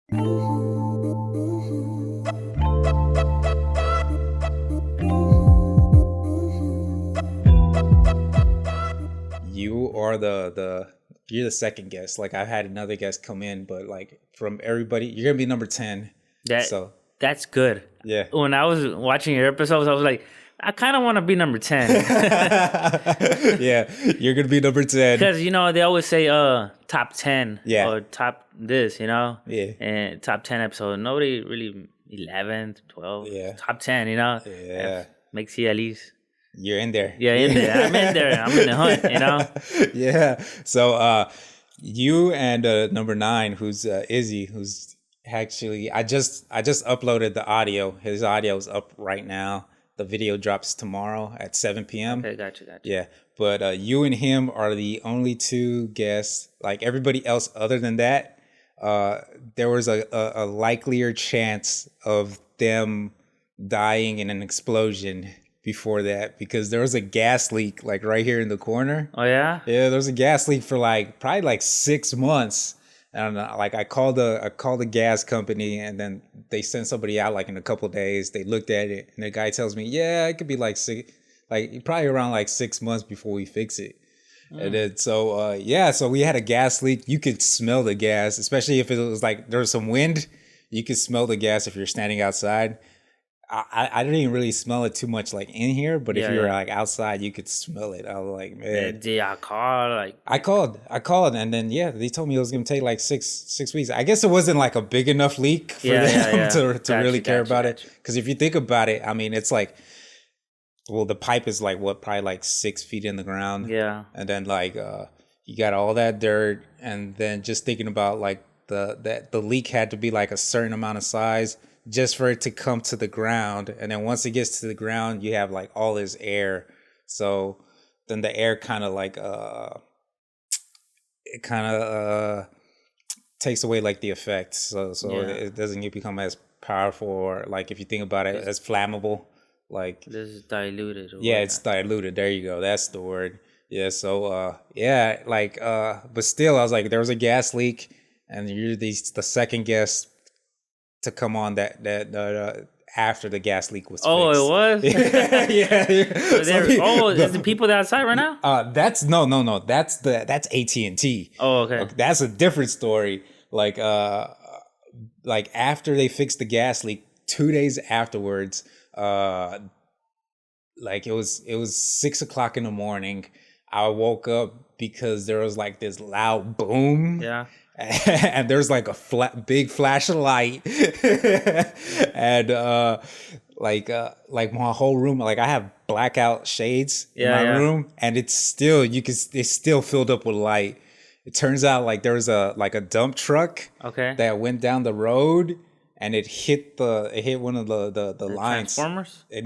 You are you're the second guest. Like I've had another guest come in, but like from everybody, you're gonna be number 10. That's good. Yeah. When I was watching your episodes, I was like, I kind of want to be number 10. Yeah, you're gonna be number 10 because they always say top 10 Yeah. or top this, Yeah. and top 10 episode. Nobody really 11th, 12th, Yeah. top 10. Yeah. That makes you at least. You're in there. Yeah, in there. I'm in there. I'm in the hunt. Yeah. So you and number 9, who's Izzy, who's actually I just uploaded the audio. His audio is up right now. The video drops tomorrow at 7 p.m. Okay, gotcha. Yeah, but you and him are the only 2 guests. Like everybody else other than that, there was a likelier chance of them dying in an explosion before that, because there was a gas leak like right here in the corner. Oh yeah? Yeah, there was a gas leak for probably 6 months. I don't know. Like I called the gas company, and then they sent somebody out like in a couple of days. They looked at it, and the guy tells me, yeah, it could be probably around 6 months before we fix it. And then so we had a gas leak. You could smell the gas, especially if it was like there was some wind. You could smell the gas if you're standing outside. I didn't even really smell it too much like in here, but if you were like outside, you could smell it. I was like, man. Yeah, I called, and then they told me it was gonna take like six weeks. I guess it wasn't like a big enough leak for them to really care about it. Because if you think about it, I mean, it's like, well, the pipe is like probably like 6 feet in the ground. Yeah. And then you got all that dirt, and then just thinking about like the leak had to be like a certain amount of size just for it to come to the ground. And then once it gets to the ground, you have like all this air. So then the air kind of like takes away like the effect. So it doesn't become as powerful, or like if you think about it, as flammable. Like this is diluted. It's diluted. There you go. That's the word. Yeah. So but still, I was like, there was a gas leak, and you're the second guest to come on that after the gas leak was fixed. Oh, it was? Yeah. Is the people outside right now? That's no. That's AT&T. Oh, okay. That's a different story. Like after they fixed the gas leak, 2 days afterwards, like it was 6:00 in the morning. I woke up because there was like this loud boom. Yeah. And there's like a big flash of light, and like my whole room, like I have blackout shades in my room, and it's still filled up with light. It turns out like there was a dump truck that went down the road, and it hit one of the lines. Transformers? It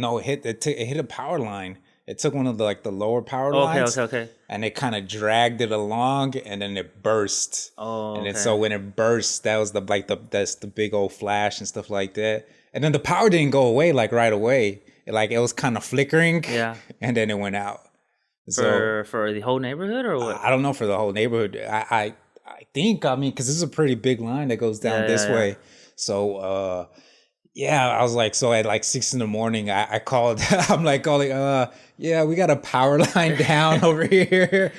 hit a power line. It took one of the lower power lines. Okay. And it kind of dragged it along, and then it burst. Oh, and then so when it burst, that was that's the big old flash and stuff like that. And then the power didn't go away like right away. It was kind of flickering. Yeah. And then it went out. For the whole neighborhood or what? I don't know for the whole neighborhood. I think, because this is a pretty big line that goes down this way. So I was like, so at 6 a.m, I called. I'm like calling. We got a power line down over here.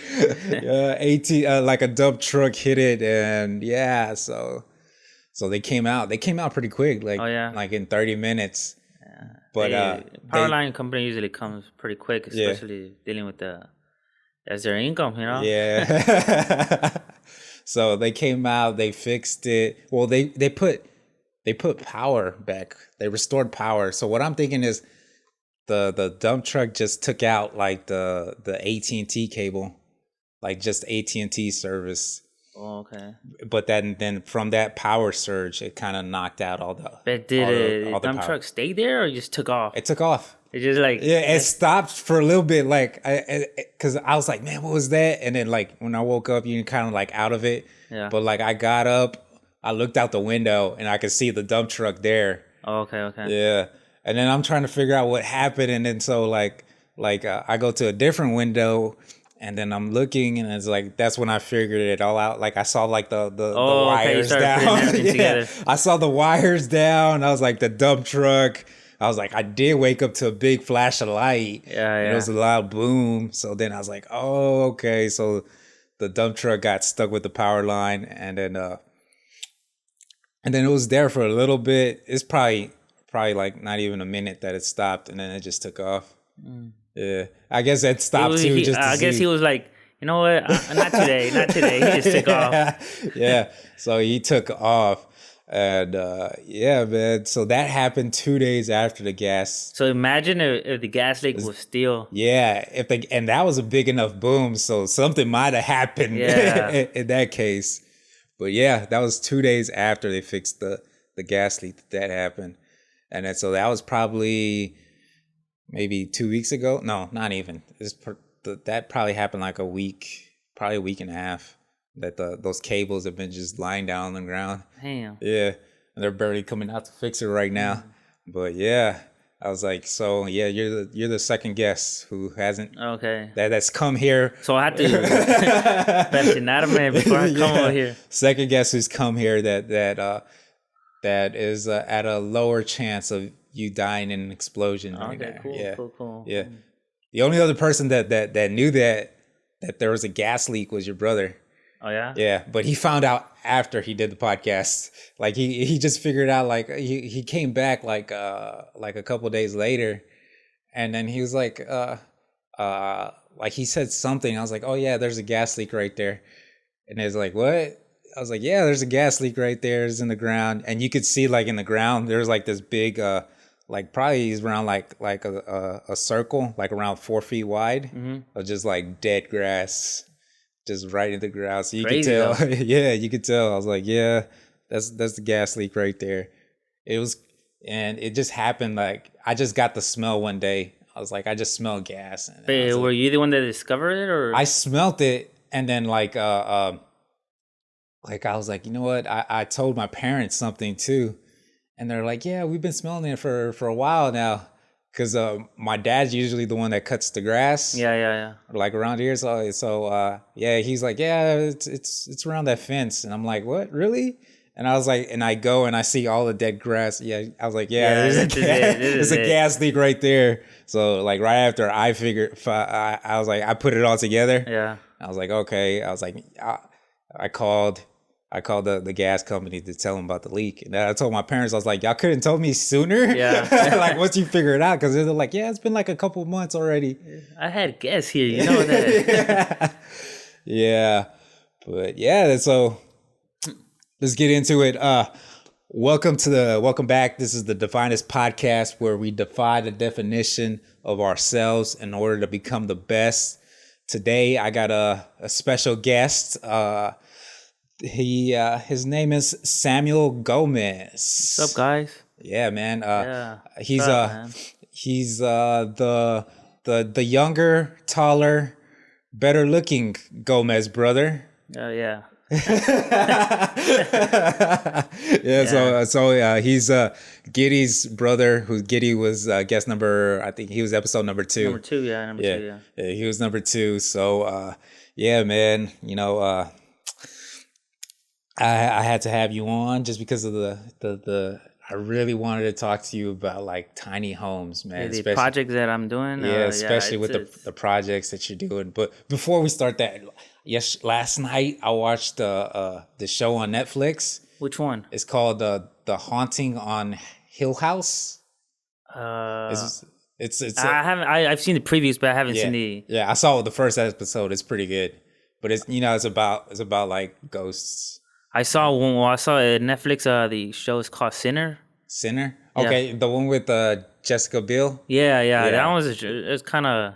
Like a dump truck hit it, and so they came out. They came out pretty quick, like in 30 minutes. Yeah. But power line company usually comes pretty quick, especially dealing with that's their income, Yeah. So they came out. They fixed it. Well, they put power back. They restored power. So what I'm thinking is the dump truck just took out like the AT&T cable, like just AT&T service. Oh, okay. But then from that power surge, it kind of knocked out all the. But did the dump truck stay there, or just took off? It took off. It just it stopped for a little bit, because I was like, man, what was that? And then when I woke up, you kind of out of it. Yeah. But I got up. I looked out the window, and I could see the dump truck there. Oh, okay. Yeah. And then I'm trying to figure out what happened. And then so I go to a different window, And then I'm looking, and it's like that's when I figured it all out. Like I saw like the Oh, okay. You wires started putting down. everything together. I saw the wires down. I was like the dump truck. I was like, I did wake up to a big flash of light. Yeah, And it was a loud boom. So then I was like, oh, okay. So the dump truck got stuck with the power line, and then it was there for a little bit. It's probably like not even a minute that it stopped, and then it just took off. Yeah, I guess it stopped too. I guess he was like, you know what? Not today. Not today. He just took off. Yeah. So he took off, and yeah, man. So that happened 2 days after the gas. So imagine if the gas leak was still. Yeah, and that was a big enough boom, so something might have happened. Yeah. in that case. But yeah, that was 2 days after they fixed the gas leak that happened, and then so that was probably maybe 2 weeks ago. No, not even. That probably happened like a week, probably a week and a half. That those cables have been just lying down on the ground. Damn. Yeah, and they're barely coming out to fix it right now. But yeah, I was like, so yeah, you're the second guest who hasn't. Okay. That's come here. So I have to mention that a minute before I come over here. Second guest who's come here that is at a lower chance of you dying in an explosion. Okay, right now. cool, Yeah. cool. Yeah. The only other person that knew that there was a gas leak was your brother. Oh yeah? Yeah, but he found out after he did the podcast. Like he just figured out, like he came back like a couple of days later, and then he was like he said something. I was like, oh yeah, there's a gas leak right there, and he was like, what? I was like, yeah, there's a gas leak right there. It's in the ground, and you could see like in the ground there's like this big like probably around like a circle, like around 4 feet wide, of just like dead grass, just right in the ground. So you could tell. Yeah, you could tell. I was like, yeah, that's the gas leak right there. It was, and it just happened. Like I just got the smell one day. I was like, I just smelled gas. And Wait, were you the one that discovered it, or I smelt it, and then like I was like, you know what? I told my parents something too. And they're like, yeah, we've been smelling it for a while now. Because my dad's usually the one that cuts the grass. Yeah. Like around here. So yeah, he's like, yeah, it's around that fence. And I'm like, what, really? And I was like, and I go and I see all the dead grass. Yeah, I was like, yeah, there's a gas leak right there. So like right after I figured, I was like, I put it all together. Yeah. I was like, okay. I was like, I called the gas company to tell them about the leak. And I told my parents, I was like, y'all couldn't tell me sooner? Yeah. Like, once you figure it out, because they're like, yeah, it's been like a couple months already. I had gas here, you know that. Yeah. But yeah, so let's get into it. Welcome back. This is the Defynest Podcast, where we defy the definition of ourselves in order to become the best. Today, I got a special guest. His name is Samuel Gomez. What's up, guys? Yeah, man. He's the younger, taller, better looking Gomez brother. Oh yeah. Yeah. So he's Giddy's brother. Who Giddy was guest number. I think he was episode number 2. Number 2, yeah. Yeah, he was number 2. So yeah, man. You know. I had to have you on just because of the I really wanted to talk to you about like tiny homes, man. The projects that I'm doing. Yeah, especially with the projects that you're doing. But before we start that, last night I watched the show on Netflix. Which one? It's called The Haunting on Hill House. It's I haven't. I've seen the previews, but I haven't seen the. Yeah, I saw the first episode. It's pretty good, but it's it's about like ghosts. I saw Netflix. The show is called Sinner. Sinner? Okay, the one with Jessica Biel? Yeah. That one was kind of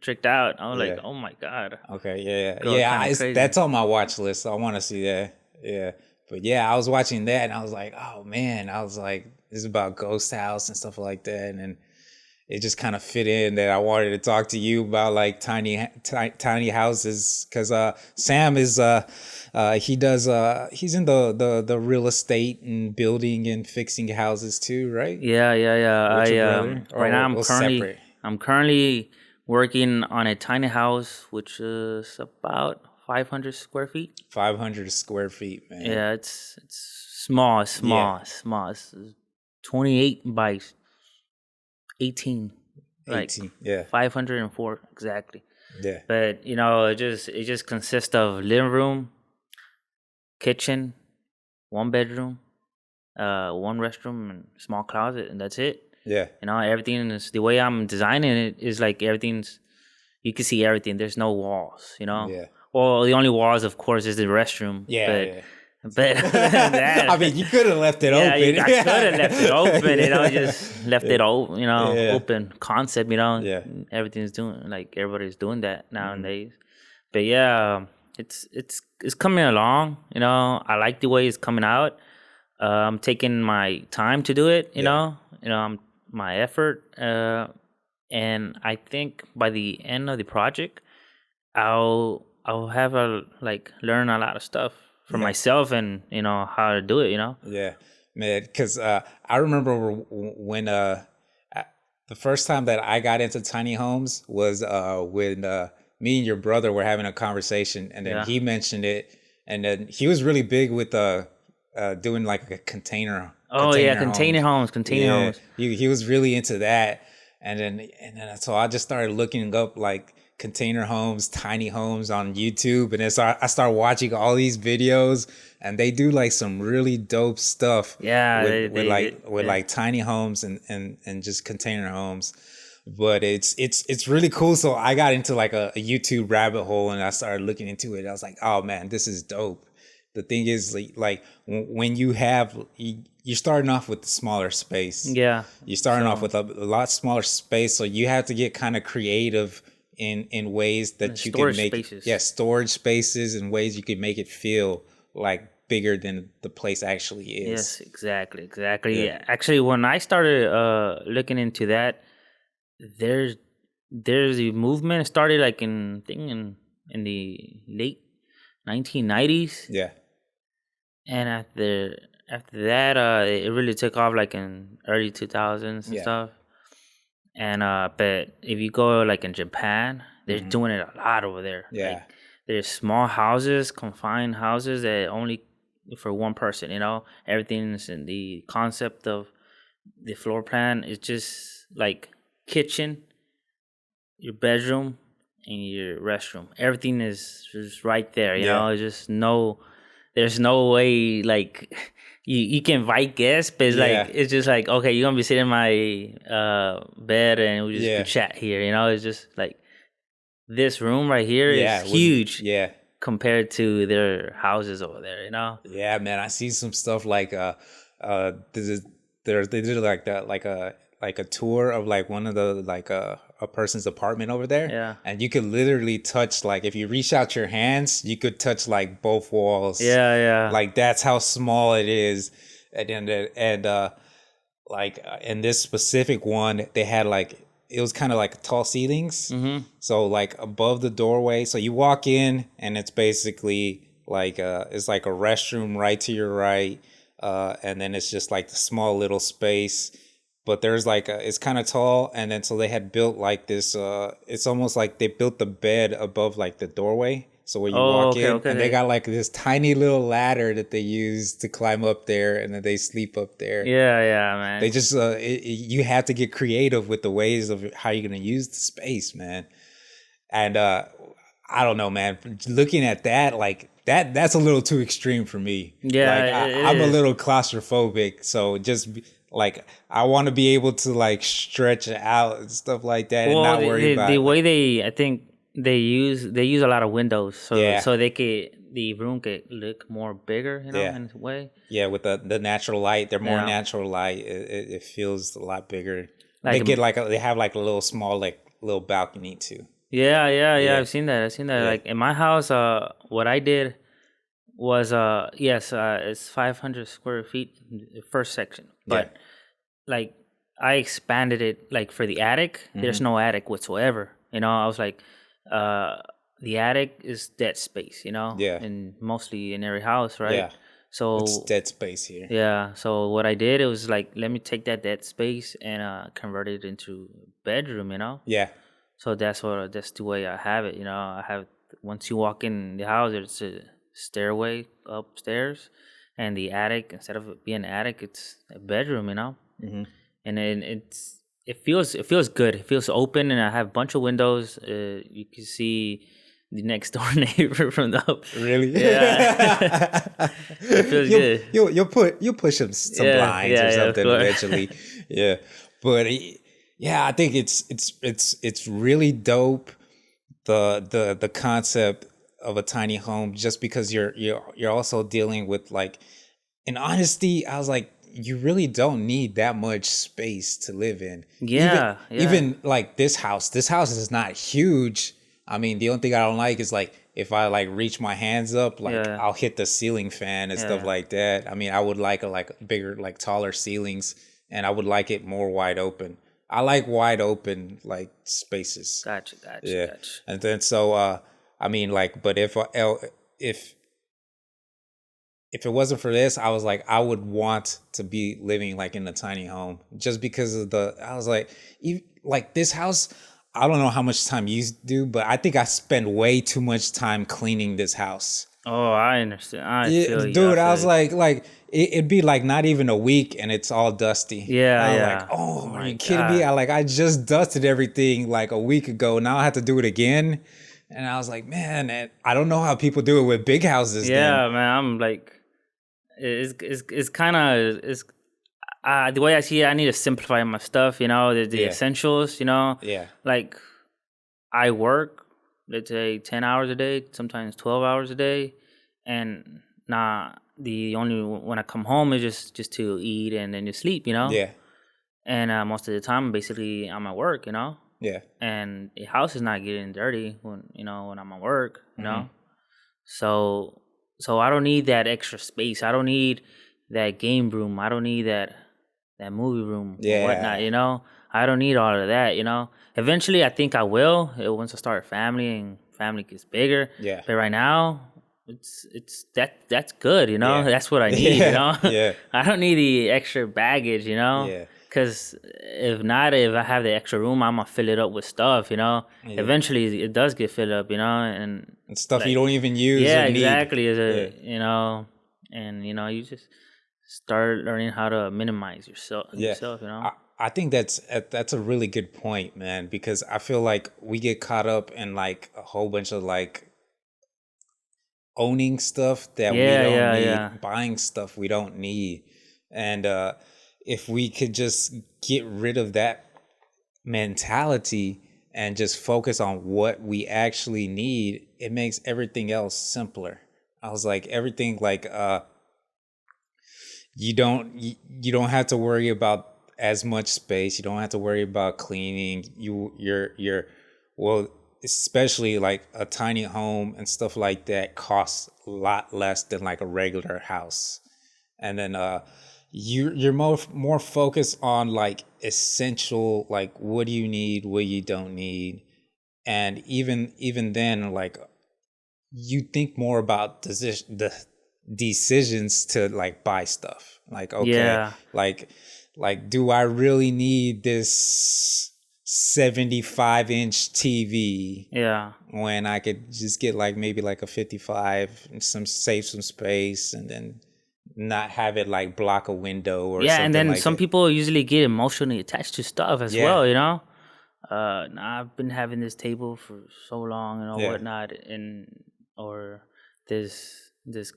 tricked out. I was like, oh my God. Okay, yeah. That's on my watch list. So I want to see that. Yeah. But yeah, I was watching that and I was like, oh man. I was like, this is about Ghost House and stuff like that. And it just kind of fit in that I wanted to talk to you about like tiny houses. Because Sam is... he's in the real estate and building and fixing houses too, right? Yeah. Right now I'm currently working on a tiny house, which is about 500 square feet. 500 square feet, man. Yeah, it's small, small. It's 28 by 18, like 18. Yeah. 504 exactly. Yeah. But it just consists of living room, kitchen, one bedroom, one restroom, and small closet, and that's it. Yeah. Everything is the way I'm designing it is like everything's. You can see everything. There's no walls. Yeah. Well, the only walls, of course, is the restroom. Yeah. But other than that, I mean, you could have left it open. I could have left it open. Just left it open. Yeah. Open concept. Yeah. Everything's doing everybody's doing that nowadays. But yeah, it's coming along. I like the way it's coming out. I'm taking my time to do it. My effort. And I think by the end of the project, I'll have learn a lot of stuff for myself and how to do it. Yeah, man. Because I remember when the first time that I got into tiny homes was when me and your brother were having a conversation, and then he mentioned it, and then he was really big with doing like a container. Container homes. He was really into that. And then so I just started looking up like container homes, tiny homes on YouTube, and then so I started watching all these videos, and they do like some really dope stuff. Yeah, with like tiny homes and just container homes. But it's really cool. So I got into like a YouTube rabbit hole, and I started looking into it. I was like, oh man, this is dope. The thing is, like when you're starting off with the smaller space. Yeah. You're starting off with a lot smaller space, so you have to get kind of creative in ways that you can make storage spaces and ways you can make it feel like bigger than the place actually is. Yes, exactly. Yeah. Actually, when I started looking into that, there's a movement started like in the late 1990s. Yeah. And after that, it really took off like in early 2000s and stuff. And but if you go like in Japan, they're doing it a lot over there. Yeah. Like, there's small houses, confined houses that only for one person. Everything's in the concept of the floor plan is just like kitchen, your bedroom, and your restroom. Everything is just right there. It's just there's no way like you can invite guests, but it's just like, okay, you're gonna be sitting in my bed and we just chat here. It's just like this room right here is huge. Compared to their houses over there. Yeah, man, I see some stuff like they did like that like a tour of like one of the like a person's apartment over there. Yeah. And you could literally touch, like if you reach out your hands, you could touch like both walls. Yeah. Like that's how small it is. And like in this specific one, they had like, it was kind of like tall ceilings. Mm-hmm. So like above the doorway. So you walk in and it's basically like it's like a restroom right to your right. And then it's just like the small little space. But there's like it's kind of tall, and then so they had built like this. It's almost like they built the bed above like the doorway. So when you walk in, and they got like this tiny little ladder that they use to climb up there, and then they sleep up there. Yeah, man. They just you have to get creative with the ways of how you're gonna use the space, man. And I don't know, man. Looking at that, like that's a little too extreme for me. Yeah, like, I'm a little claustrophobic, so just. Like I want to be able to like stretch out and stuff like that, and not worry about the way I think they use a lot of windows, so the room could look more bigger, in a way. Yeah, with the natural light, they're more natural light. It feels a lot bigger. Like they have like a little small like little balcony too. Yeah. I've seen that. Yeah. Like in my house, what I did was it's 500 square feet, the first section, but like I expanded it like for the attic. Mm-hmm. There's no attic whatsoever. I was like, the attic is dead space. And mostly in every house, right? Yeah. So it's dead space here. Yeah. So what I did, it was like, let me take that dead space and convert it into bedroom. Yeah. So that's the way I have it. You know, I have once you walk in the house, it's a stairway upstairs, and the attic. Instead of it being an attic, it's a bedroom. You know, Hmm. and then it feels good. It feels open, and I have a bunch of windows. You can see the next door neighbor from the up. Really? Yeah, it feels you'll good. you'll push some Yeah, blinds or yeah, yeah, of something course. eventually. Yeah, but yeah, I think it's really dope, the concept of a tiny home, just because you're also dealing with like, in honesty, I was like, you really don't need that much space to live in. Yeah, yeah, Even like this house is not huge. I mean, the only thing I don't like is like if I like reach my hands up, like yeah, I'll hit the ceiling fan and stuff yeah. like that. I mean, I would like a like bigger, like taller ceilings, and I would like it more wide open. I like wide open like spaces. Gotcha, gotcha, Yeah. gotcha. And then so I mean like, but if if it wasn't for this, I was like, I would want to be living like in a tiny home, just because of I was like, like this house, I don't know how much time you do, but I think I spend way too much time cleaning this house. Oh, I understand. I Yeah, feel you. I dude, I feel was you. like it'd be like not even a week and it's all dusty. Yeah, I was like, yeah. Oh oh, are my you kidding me? god. I just dusted everything like a week ago. Now I have to do it again. And I was like, man, and I don't know how people do it with big houses then. Yeah, man. I'm like, it's kind of it's the way I see it. I need to simplify my stuff. You know, the Yeah. essentials. You know, Yeah. like I work, let's say 10 hours a day, sometimes 12 hours a day, and the only when I come home is just to eat and then to sleep. You know, Yeah. and most of the time, basically, I'm at work. You know, Yeah. and the house is not getting dirty when I'm at work. You Hmm. know, so I don't need that extra space. I don't need that game room. I don't need that movie room or whatnot. Yeah. You know, I don't need all of that. You know, eventually I think I will once I start a family and family gets bigger. Yeah. But right now, that's good. You know, Yeah. that's what I need. You Yeah. know, Yeah. I don't need the extra baggage. You know. Yeah. Cause if I have the extra room, I'm gonna fill it up with stuff, you know. Yeah. Eventually, it does get filled up, you know, and And stuff you like, don't even use or yeah, need. exactly. Is Yeah. a and you just start learning how to minimize yourself, Yeah. you know. I think that's a really good point, man, because I feel like we get caught up in like a whole bunch of like owning stuff that we Yeah, don't yeah, yeah, need, buying stuff we don't need. And if we could just get rid of that mentality and just focus on what we actually need, it makes everything else simpler. I was like, everything like you don't have to worry about as much space. You don't have to worry about cleaning. You're well, especially like a tiny home and stuff like that costs a lot less than like a regular house. And then you're more focused on like essential, like what do you need, what you don't need. And even then, like you think more about the decisions to like buy stuff. Like, okay, yeah, like do I really need this 75-inch TV yeah. when I could just get like maybe like a 55 and save some space, and then not have it like block a window or Yeah, and something then like some that. people usually get emotionally attached to stuff as Yeah. well, you know. Nah, I've been having this table for so long, you know, Yeah. whatnot, and or this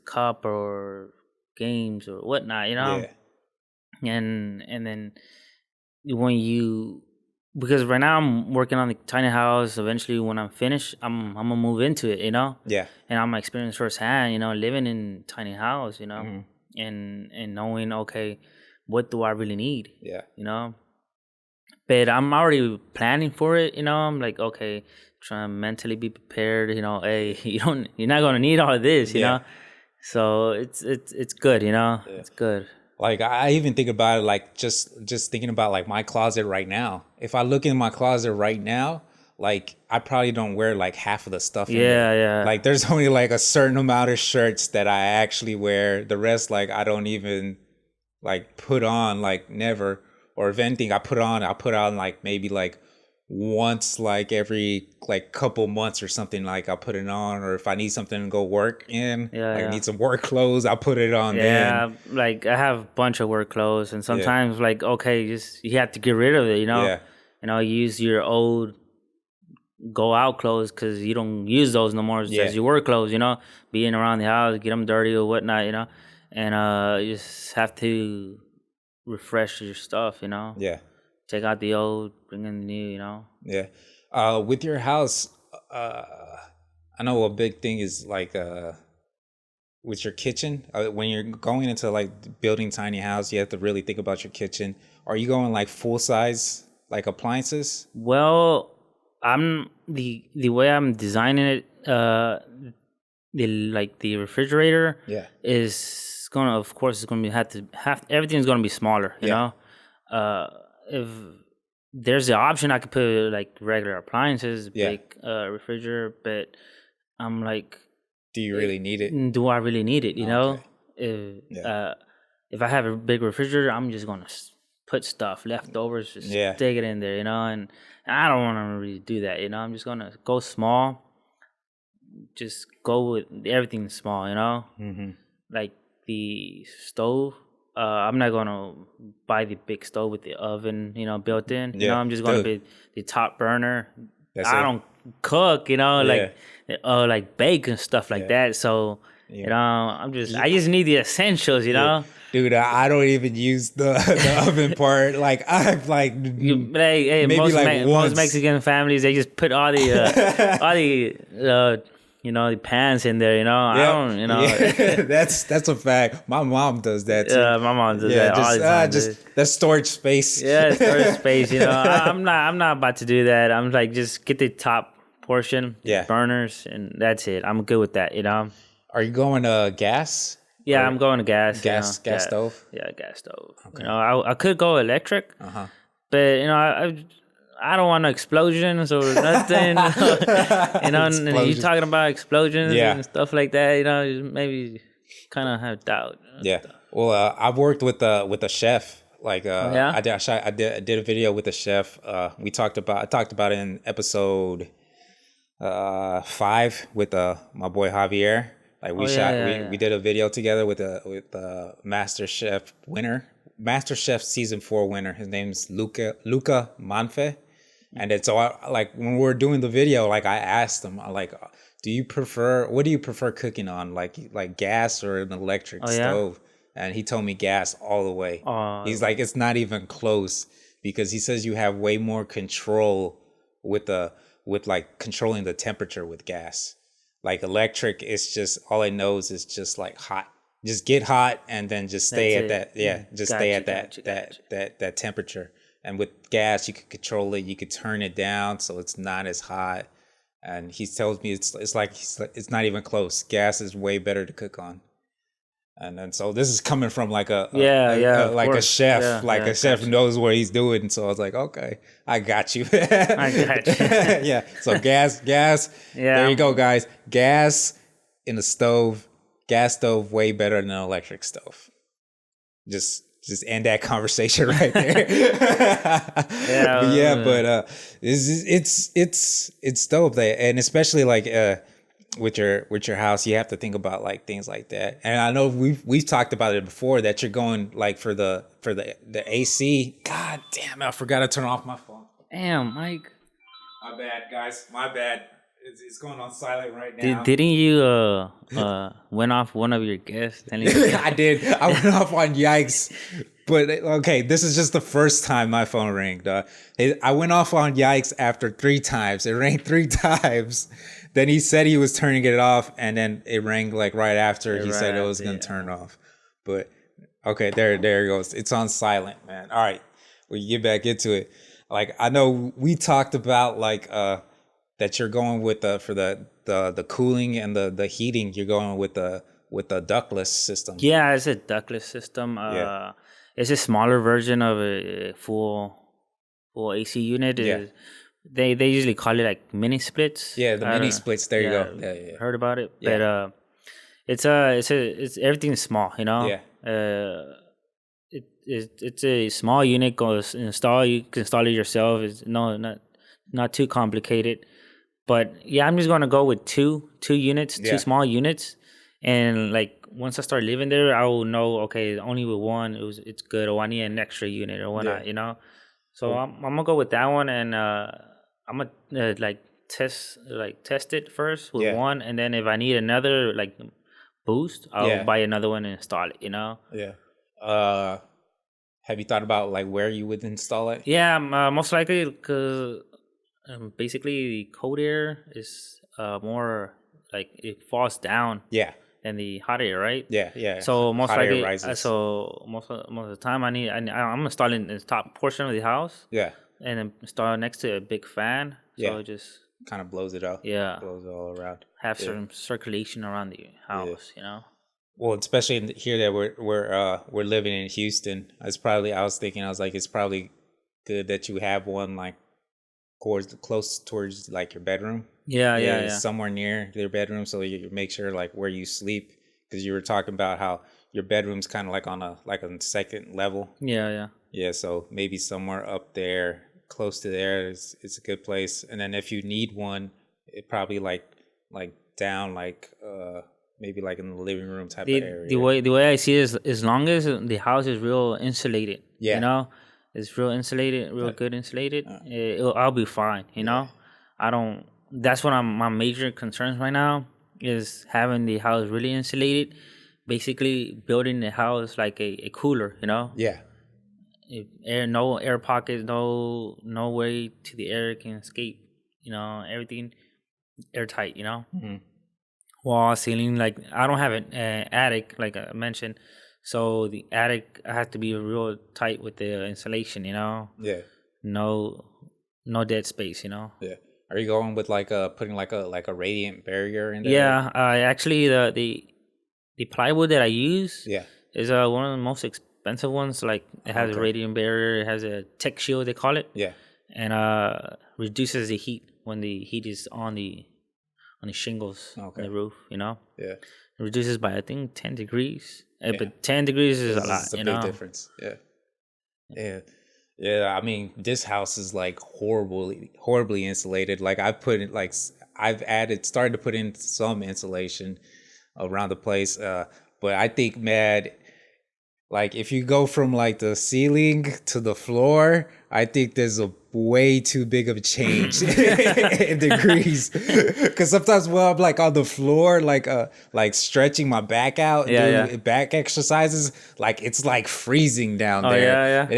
cup or games or whatnot, you know, Yeah. and then when you because right now I'm working on the tiny house. Eventually, when I'm finished, I'm gonna move into it, you know, Yeah. and I'm experience firsthand, you know, living in tiny house, you know, Hmm. and knowing okay, what do I really need, Yeah. you know. But I'm already planning for it, you know. I'm like, okay, trying to mentally be prepared, you know. Hey, you're not gonna need all of this, you Yeah. know. So it's good, you know. Yeah. It's good. Like I even think about it like just thinking about like my closet right now. If I look in my closet right now, like I probably don't wear like half of the stuff in there. Yeah, yeah, Like there's only like a certain amount of shirts that I actually wear. The rest like I don't even like put on, like never. Or if anything I put on like maybe like once like every like couple months or something. Like I'll put it on, or if I need something to go work in, Yeah, like I yeah. need some work clothes, I'll put it on then. Yeah, like I have a bunch of work clothes, and Yeah. sometimes like okay, just you have to get rid of it, you know. Yeah. Use your old go out clothes because you don't use those no more Yeah. as your work clothes, you know. Being around the house, get them dirty or whatnot, you know, and you just have to refresh your stuff, you know. Yeah. Take out the old, bring in the new, you know. Yeah. With your house, uh, I know a big thing is like with your kitchen. When you're going into like building tiny house, you have to really think about your kitchen. Are you going like full size like appliances? Well, I'm the way I'm designing it. The refrigerator Yeah. is gonna, of course, it's gonna be have everything's gonna be smaller. You Yeah. know, if there's the option, I could put like regular appliances, Yeah. big refrigerator, but I'm like, Do you really need it? do I really need it? You know, Okay. if I have a big refrigerator, I'm just gonna put stuff leftovers, just Yeah. stick it in there, you know, and I don't want to really do that, you know. I'm just gonna go small, just go with everything small, you know. Mm-hmm. Like the stove, I'm not gonna buy the big stove with the oven, you know, built in. You know, Yeah. I'm just gonna be the top burner. That's I it. don't cook, you know, Yeah. like bake and stuff like that. So Yeah. you know, I just need the essentials, you know. Dude, I don't even use the oven part. Like I've like Hey, maybe most like once. most Mexican families, they just put all the you know, the pans in there. You know, I don't. You know, Yeah. that's a fact. My mom does that too. my mom does that all the time. Just that storage space. Yeah, storage space. You know, I'm not about to do that. I'm like, just get the top portion, Yeah. burners, and that's it. I'm good with that. You know. Are you going gas? Yeah, Or I'm going to gas. gas stove? Yeah, gas stove. Okay. You know, I could go electric. Uh-huh. But you know, I don't want no explosions or nothing. You know, and you talking about explosions and stuff like that. You know, maybe kind of have doubt. Yeah. Well, I've worked with a chef. Like yeah? I did a video with a chef. I talked about it in episode 5 with my boy Javier. Like we we did a video together with Master Chef Season 4 winner. His name's Luca Manfe. And it's all like when we were doing the video, like I asked him, like, what do you prefer cooking on, like gas or an electric stove? And he told me gas all the way. He's like, it's not even close, because he says you have way more control with like controlling the temperature with gas. Like electric, it's just all it knows is just like hot. Just get hot and then just stay at that. Yeah, just stay at that temperature. And with gas, you could control it. You could turn it down so it's not as hot. And he tells me it's not even close. Gas is way better to cook on. And then so this is coming from like a chef, a chef knows what he's doing. And so I was like, okay, I got you. I got you. Yeah. So gas. Yeah. There you go, guys. Gas in a stove. Gas stove way better than an electric stove. Just end that conversation right there. It's dope that, and especially like with your house, you have to think about like things like that. And I know we've talked about it before, that you're going like for the AC. God damn it, I forgot to turn off my phone. Damn, Mike. My bad, guys. My bad. It's going on silent right now. Didn't you went off one of your guests? I did. I went off on yikes. But okay, this is just the first time my phone rang. I went off on yikes after 3 times. It rang 3 times. Then he said he was turning it off, and then it rang like right after he said it was going to turn off. But okay, there it goes. It's on silent, man. All right, we get back into it. Like, I know we talked about like that you're going with for the cooling and the heating. You're going with the ductless system. Yeah, it's a ductless system. It's a smaller version of a full AC unit. They usually call it like mini splits. Yeah, the mini splits. There you go. Yeah. Heard about it, but it's everything's small. You know. Yeah. It's a small unit. You can install it yourself. It's not not too complicated. But yeah, I'm just gonna go with two units, two Yeah. small units, and like once I start living there, I will know. Okay, only with one, it's good, or I need an extra unit or whatnot. Yeah. So Cool. I'm gonna go with that one, and I'm gonna test it first with Yeah. one, and then if I need another like boost, I'll Yeah. buy another one and install it. Yeah. Have you thought about like where you would install it? Yeah, most likely because basically the cold air is more like it falls down Yeah. than the hot air, right? Yeah. Yeah. So most Hot air likely, rises. so most of the time, I'm installing the top portion of the house, Yeah. and then install next to a big fan, so Yeah. it just Kind of blows it out. yeah Blows it all around. have Yeah. some circulation around the house, Well, especially here that we're living in Houston, I was thinking, I was like, it's probably good that you have one like close towards like your bedroom. Yeah. Somewhere near their bedroom, so you make sure like where you sleep, because you were talking about how your bedroom's kind of like on a second level. Yeah. Yeah, so maybe somewhere up there, close to there, it's a good place. And then if you need one, it probably like down maybe like in the living room type of area. The way I see it is, as long as the house is real insulated, Yeah. it's real insulated, real good insulated, I'll be fine. Yeah. I don't. That's what my major concerns right now is having the house really insulated. Basically, building the house like a cooler. Yeah. No air pockets, no way to the air can escape. Everything airtight. Mm-hmm. Wall, ceiling, like I don't have an attic, like I mentioned, so the attic has to be real tight with the insulation. Yeah. No dead space. Yeah. Are you going with putting like a radiant barrier in there? Yeah, actually the plywood that I use Yeah. is one of the most expensive ones. Like it has a radiant barrier, it has a tech shield they call it. Yeah. And reduces the heat when the heat is on the shingles on the roof. Yeah. It reduces by I think 10 degrees. Yeah. But 10 degrees is a lot. It's a big difference. Yeah. Yeah. Yeah, I mean, this house is like horribly insulated. Like I've started to put in some insulation around the place. But I think, man, like if you go from like the ceiling to the floor, I think there's a way too big of a change in degrees. Because sometimes when I'm like on the floor, like stretching my back out, doing back exercises, like it's like freezing down there. Yeah. And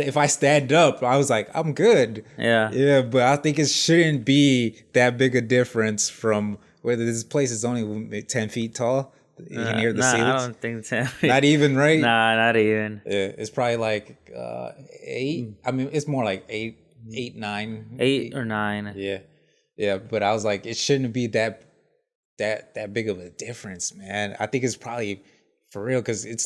if I stand up, I was like, I'm good. Yeah. But I think it shouldn't be that big a difference from whether this place is only 10 feet tall. Near the ceilings? I don't think so. Not even, right? Nah, not even. Yeah, it's probably like 8. I mean, it's more like 8, 9. 8 or 9. Yeah. But I was like, it shouldn't be that big of a difference, man. I think it's probably for real, because it's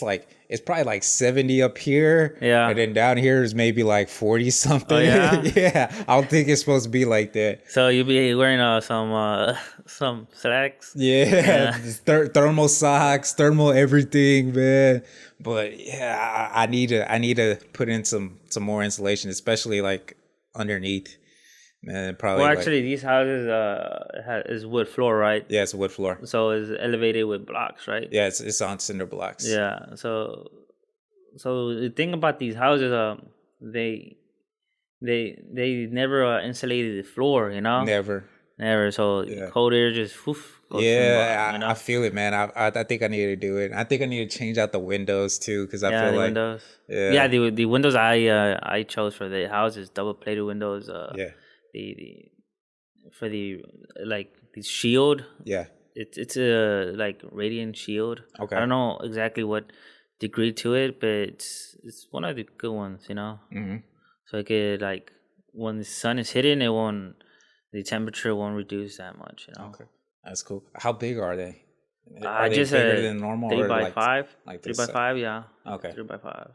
probably like 70 up here. Yeah. And then down here is maybe like 40 something. Oh, yeah? Yeah. I don't think it's supposed to be like that. So you'll be wearing some slacks? Yeah. Thermal socks, thermal everything, man. But yeah, I need to put in some more insulation, especially like underneath. Man, probably. Well, actually, these houses is wood floor, right? Yeah, it's a wood floor. So it's elevated with blocks, right? Yeah, it's on cinder blocks. Yeah. So the thing about these houses, they never insulated the floor, Never. So cold air just goes I feel it, man. I think I need to do it. I think I need to change out the windows too, because I feel the like windows. Yeah. The windows I chose for the house is double plated windows. For the shield. Yeah. It's a like radiant shield. Okay. I don't know exactly what degree to it, but it's one of the good ones, Mm-hmm. So it could, like, when the sun is hitting, the temperature won't reduce that much, Okay, that's cool. How big are they? Are they just bigger than normal? 3 by 5. Like 3 by 5, yeah. Okay. 3 by 5.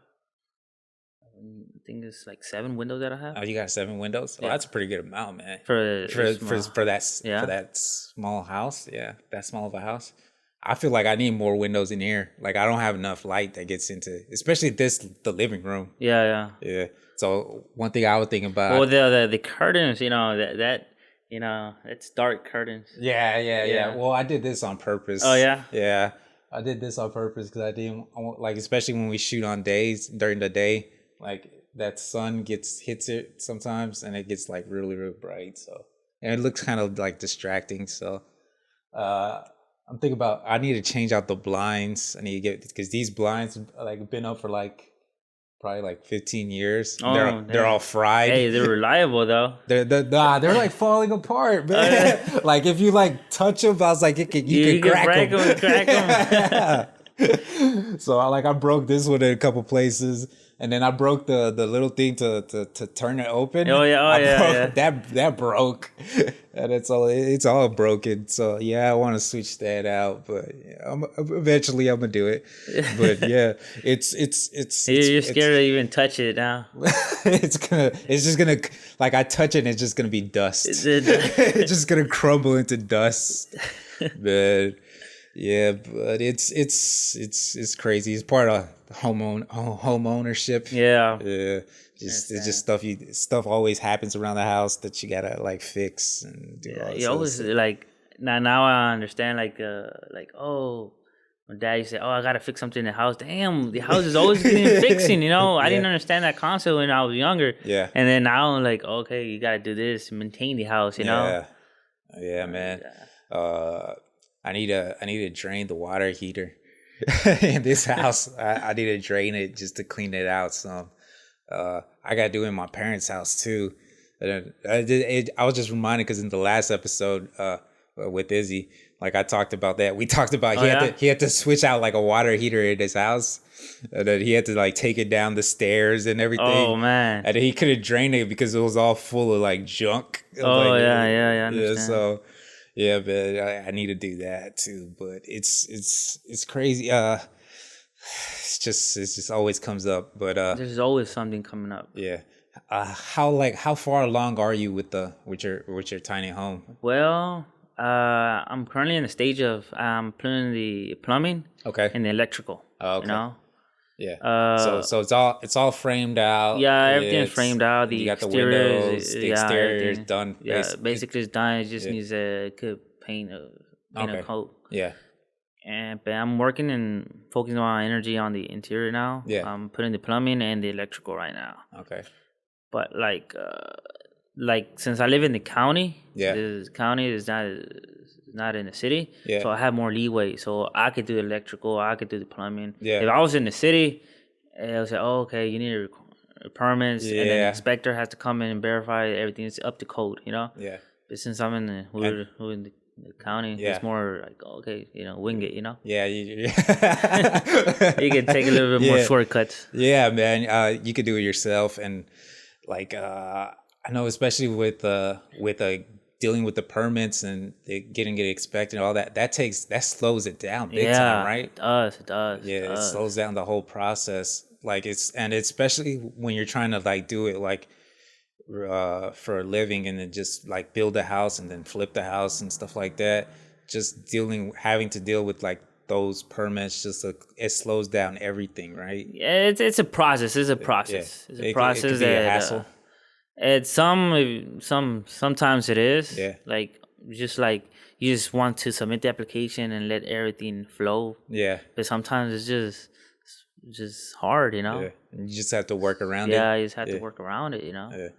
I think it's like 7 windows that I have. Oh, you got 7 windows? Yeah. Oh, that's a pretty good amount, man. For that small house. Yeah, that small of a house. I feel like I need more windows in here. Like I don't have enough light that gets into, especially the living room. Yeah. Yeah. So one thing I would think Well, about. the curtains, it's dark curtains. Yeah. Well, I did this on purpose. Oh yeah. Yeah, I did this on purpose because like, especially when we shoot on days during the day, like that sun hits it sometimes, and it gets like really really bright. So and it looks kind of like distracting. So uh, I'm thinking about I need to change out the blinds. I need to get because these blinds like been up for like probably like 15 years. Oh, They're all fried. Hey, they're reliable though. They're like falling apart, man. Like if you like touch them, I was like, you could crack them. So I broke this one in a couple places, and then I broke the little thing to turn it open. Yeah. That broke, and it's all broken. So yeah, I want to switch that out, but yeah, eventually I'm gonna do it. But yeah, You're scared to even touch it now. it's just gonna like I touch it and it's just gonna be dust. It's just gonna crumble into dust. But yeah, but it's crazy. It's part of home ownership. Yeah. It's just stuff always happens around the house that you gotta like fix and do. Yeah, you always like now I understand like oh. My dad used to say, "Oh, I gotta fix something in the house." Damn, the house is always getting fixing. I didn't understand that concept when I was younger. Yeah. And then now I'm like, okay, you gotta do this, maintain the house. Yeah, man. I need to drain the water heater in this house. I need to drain it just to clean it out some. I gotta do it in my parents' house too. And I was just reminded because in the last episode with Izzy. Like I talked about that. We talked about he had to switch out like a water heater in his house. And then he had to like take it down the stairs and everything. Oh man. And he couldn't drain it because it was all full of like junk. Oh like, yeah, I understand. Yeah, so yeah, but I need to do that too. But it's crazy. It just always comes up. But there's always something coming up. Yeah. How far along are you with your tiny home? Well, I'm currently in the stage of putting the plumbing, and the electrical. Oh, okay. Yeah. So it's all framed out. Yeah, everything's framed out. The you got the exterior windows. The exterior is done. Yeah, basically it's done. It just needs a good paint a coat. Yeah. But I'm working and focusing my energy on the interior now. Yeah. I'm putting the plumbing and the electrical right now. Okay. But like since I live in the county, yeah, the county is not in the city, yeah. So I have more leeway. So I could do electrical, I could do the plumbing. Yeah. If I was in the city, I would say, oh, okay, you need permits, and then the inspector has to come in and verify everything is up to code, Yeah. But since I'm in the county, it's more like, okay, wing it, Yeah, you can take a little bit more shortcuts. Yeah, man, you could do it yourself, and like I know, especially with dealing with the permits and getting it inspected and all that, that slows it down big time, right? It does. It slows down the whole process. Like and especially when you're trying to like do it like for a living and then just like build a house and then flip the house and stuff like that. Just having to deal with like those permits, it slows down everything, right? Yeah, it's a process. It's a process. Yeah. It's a process. It could be a hassle. It's sometimes it is. Yeah. Like you just want to submit the application and let everything flow. Yeah. But sometimes it's just hard, Yeah. You just have to work around it. Yeah, you just have to work around it, Yeah.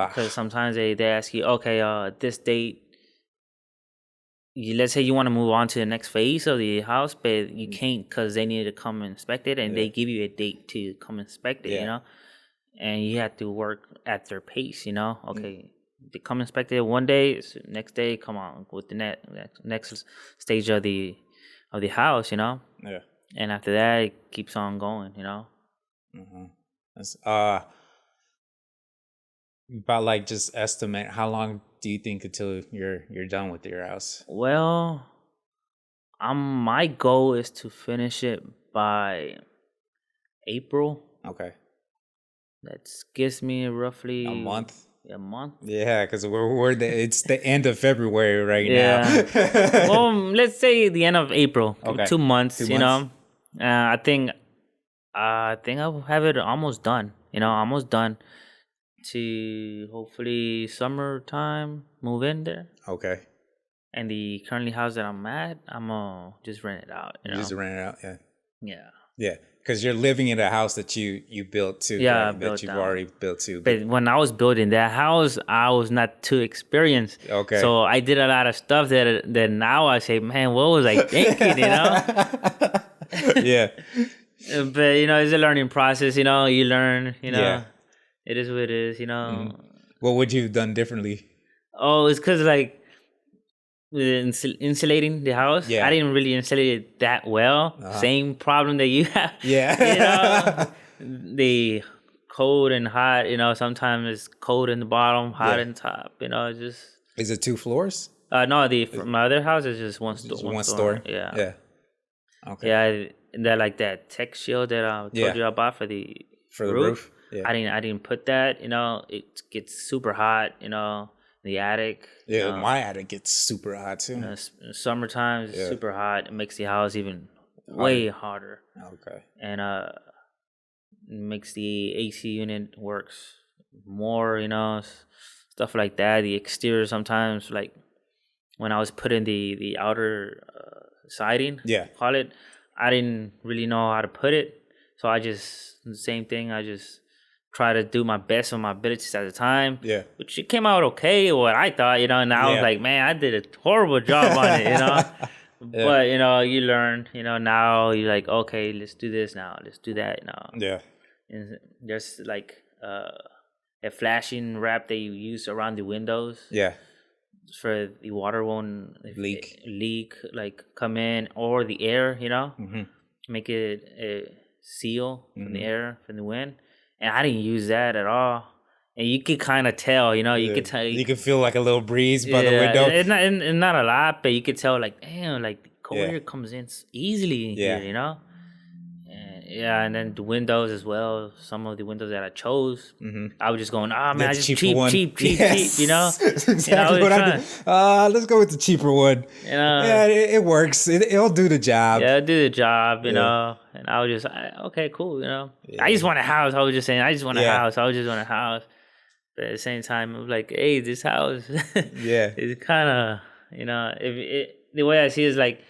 Because sometimes they ask you, okay, this date. Let's say you want to move on to the next phase of the house, but you can't because they need to come and inspect it, and they give you a date to come inspect it, and you have to work at their pace, Okay, they come inspect it one day, next day come on with the next stage of the house, Yeah. And after that, it keeps on going, Mm-hmm. That's, about like just estimate how long do you think until you're done with your house? Well, my goal is to finish it by April. Okay. That gives me roughly a month. a month. Yeah, because it's the end of February right Yeah. now. Well, let's say the end of April. Okay. 2 months. 2 You months. know, I think I'll have it almost done. You know, almost done to hopefully summertime move in there. Okay. And the currently house that I'm at, I'm gonna just rent it out. You know, Just rent it out. Yeah. yeah. Yeah. Because you're living in a house that you built too. Yeah, right? That built you've out. already built too. But when I was building that house, I was not too experienced. Okay. So I did a lot of stuff that now I say, man, what was I thinking? You know. Yeah. But you know, it's a learning process. You know, you learn. You know, Yeah. it is what it is. You know. What would you have done differently? Oh, it's because like with insulating the house, Yeah. I didn't really insulate it that well. Same problem that you have. Yeah. You know, the cold and hot. You know, sometimes it's cold in the bottom, hot in the top. You know, it's just. Is it 2 floors? No, my other house is just one store. Just one store? Yeah. Yeah. Okay. Yeah, and that like that tech shield that I told you about for the roof. Yeah. I didn't put that. You know, it gets super hot. You know, in the attic. Yeah, you know, my attic gets super hot too. you know, summertime it's super hot. It makes the house even way hotter. Okay. And it makes the AC unit works more. You know, stuff like that. The exterior sometimes, like when I was putting the outer siding, call it, I didn't really know how to put it, so I just the same thing. I just try to do my best on my abilities at the time. Yeah. Which it came out okay, what I thought, you know, and I was like, man, I did a horrible job on it, you know. But, you know, you learn, you know, now you're like, okay, let's do this now. Let's do that now. Yeah. And there's like a flashing wrap that you use around the windows. Yeah. For the water won't leak, like come in, or the air, you know, Mm-hmm. make it a seal from the air, from the wind. And I didn't use that at all. And you could kind of tell, you know, you could tell. You could feel like a little breeze by the window. It's not a lot, but you could tell, like, damn, like the cold air comes in easily in here, you know? And then the windows as well. Some of the windows that I chose, I was just going, man, I just cheap, you know? Exactly what I did. Let's go with the cheaper one. You know? Yeah, it works. It'll do the job. Yeah, it'll do the job, you know? And I was just, okay, cool, you know? I just want a house. I was just saying, I just want a house. I was just want a house. But at the same time, I was like, hey, this house, it's kind of, you know, the way I see it is like,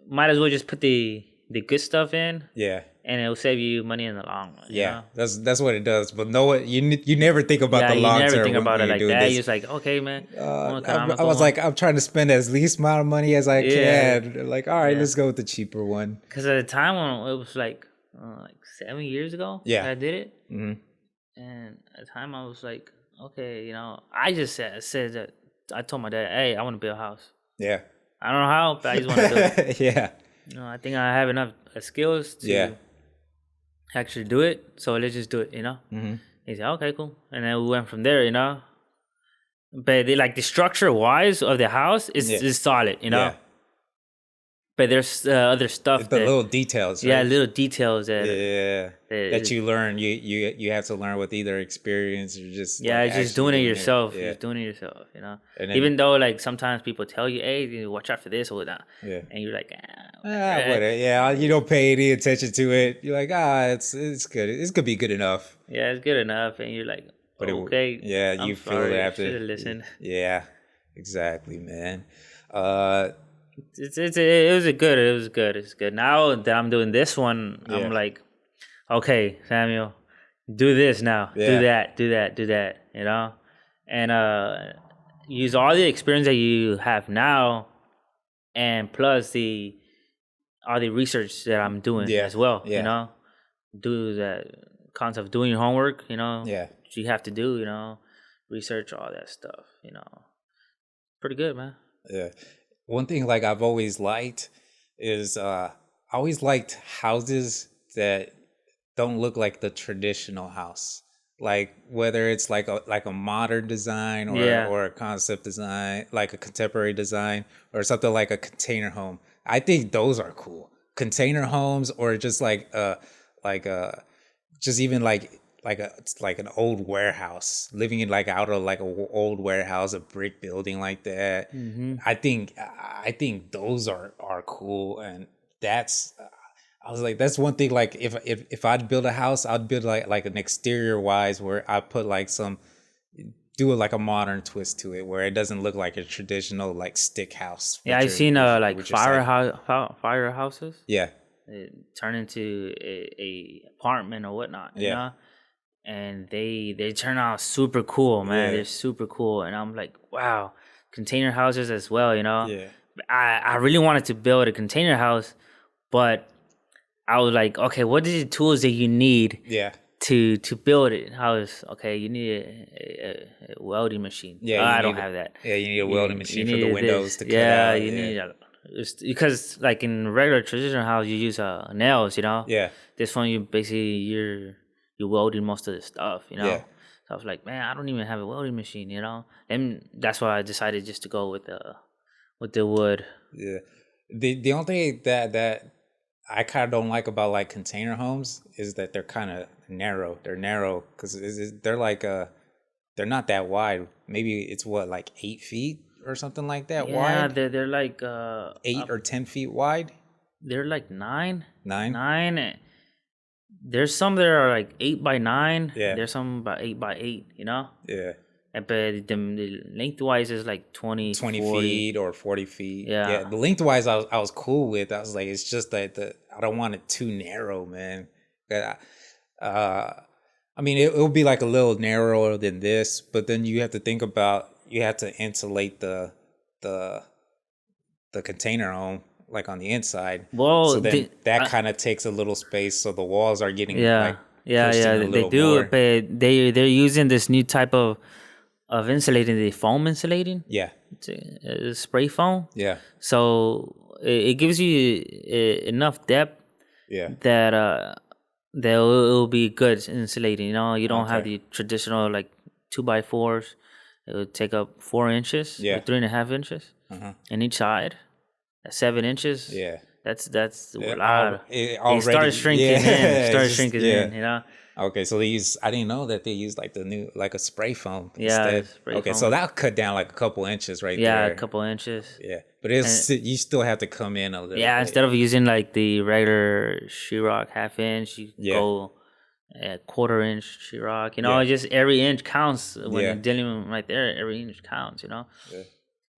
might as well just put the good stuff in. Yeah. And it will save you money in the long run. Yeah, you know? That's what it does. But you never think about the long term. You never think about it like that. You're just like, okay, man. I was like, I'm trying to spend as least amount of money as I can. Like, all right, let's go with the cheaper one. Because at the time when it was like 7 years ago, I did it. Mm-hmm. And at the time I was like, okay, you know, I just said that I told my dad, hey, I want to build a house. Yeah. I don't know how, but I just want to do it. Yeah. You know, I think I have enough skills to actually do it. So let's just do it, you know? Mm-hmm. He said, okay, cool. And then we went from there, you know? But the structure-wise of the house is solid, you know? Yeah. But there's other stuff. The little details, right? Yeah, little details that that you learn. You have to learn with either experience or just just doing it yourself. Yeah. Just doing it yourself, you know. Then, even though sometimes people tell you, hey, watch out for this or that, and you're like, whatever. You don't pay any attention to it. You're like, it's good. It's gonna be good enough. Yeah, it's good enough, and you're like, okay. You feel it after. Should have listened. Yeah, exactly, man. It was good. It's good. Now that I'm doing this one, I'm like, okay, Samuel, do this now. Yeah. Do that. You know, and use all the experience that you have now, and plus all the research that I'm doing as well. Yeah. You know, do that concept of doing your homework. You know, what you have to do. You know, research all that stuff. You know, pretty good, man. Yeah. One thing I've always liked is I always liked houses that don't look like the traditional house. Like whether it's like a modern design or a concept design, like a contemporary design or something like a container home. I think those are cool. Container homes or just just even it's like an old warehouse, living in like out of like a old warehouse, a brick building like that. I think those are cool, and that's I was like, that's one thing. Like if I'd build a house, I'd build like an exterior wise where I put like do it like a modern twist to it, where it doesn't look like a traditional like stick house. Yeah, I've seen like firehouses. Yeah, turn into a apartment or whatnot, you know? And they turn out super cool, man. They're super cool. And I'm like, wow, container houses as well, you know? Yeah. I really wanted to build a container house, but I was like, okay, what are the tools that you need to build it? I was, okay, you need a welding machine. Yeah, I don't have that. Yeah, you need a welding machine for the windows to cut out. Yeah, you need because like in regular traditional house, you use nails, you know? Yeah. This one, you're welding most of the stuff, you know? Yeah. So I was like, man, I don't even have a welding machine, you know? And that's why I decided just to go with the wood. Yeah. The only thing that I kind of don't like about like container homes is that they're kind of narrow. They're narrow because they're like they're not that wide. Maybe it's like 8 feet or something like that wide. Yeah, they're like 8 or 10 feet wide. They're like 9. 9. 9. There's some that are like 8 by 9. Yeah. There's some about 8 by 8. You know. Yeah. But the lengthwise is like 20 40 feet or 40 feet. Yeah. The lengthwise I was cool with. I was like, it's just that I don't want it too narrow, man. I mean, it will be like a little narrower than this, but then you have to think about you have to insulate the container home like on the inside. Well, so then that kind of takes a little space, so the walls are getting they do, more. but they're using this new type of insulating, the foam insulating. Yeah, it's spray foam. Yeah, so it gives you enough depth. Yeah, that it'll be good insulating. You know, you don't have the traditional like 2x4s. It would take up 4 inches, or 3.5 inches in each side. 7 inches. Yeah, that's a lot. It started shrinking in. You know. Okay, so they use. I didn't know that they use like the new a spray foam instead. Okay, so that'll cut down like a couple inches there. Yeah, a couple inches. Yeah, but you still have to come in a little. Yeah, bit. Instead of using like the regular sheetrock 1/2 inch, you go a 1/4 inch sheetrock. You know, just every inch counts when you're dealing right there. Every inch counts. You know.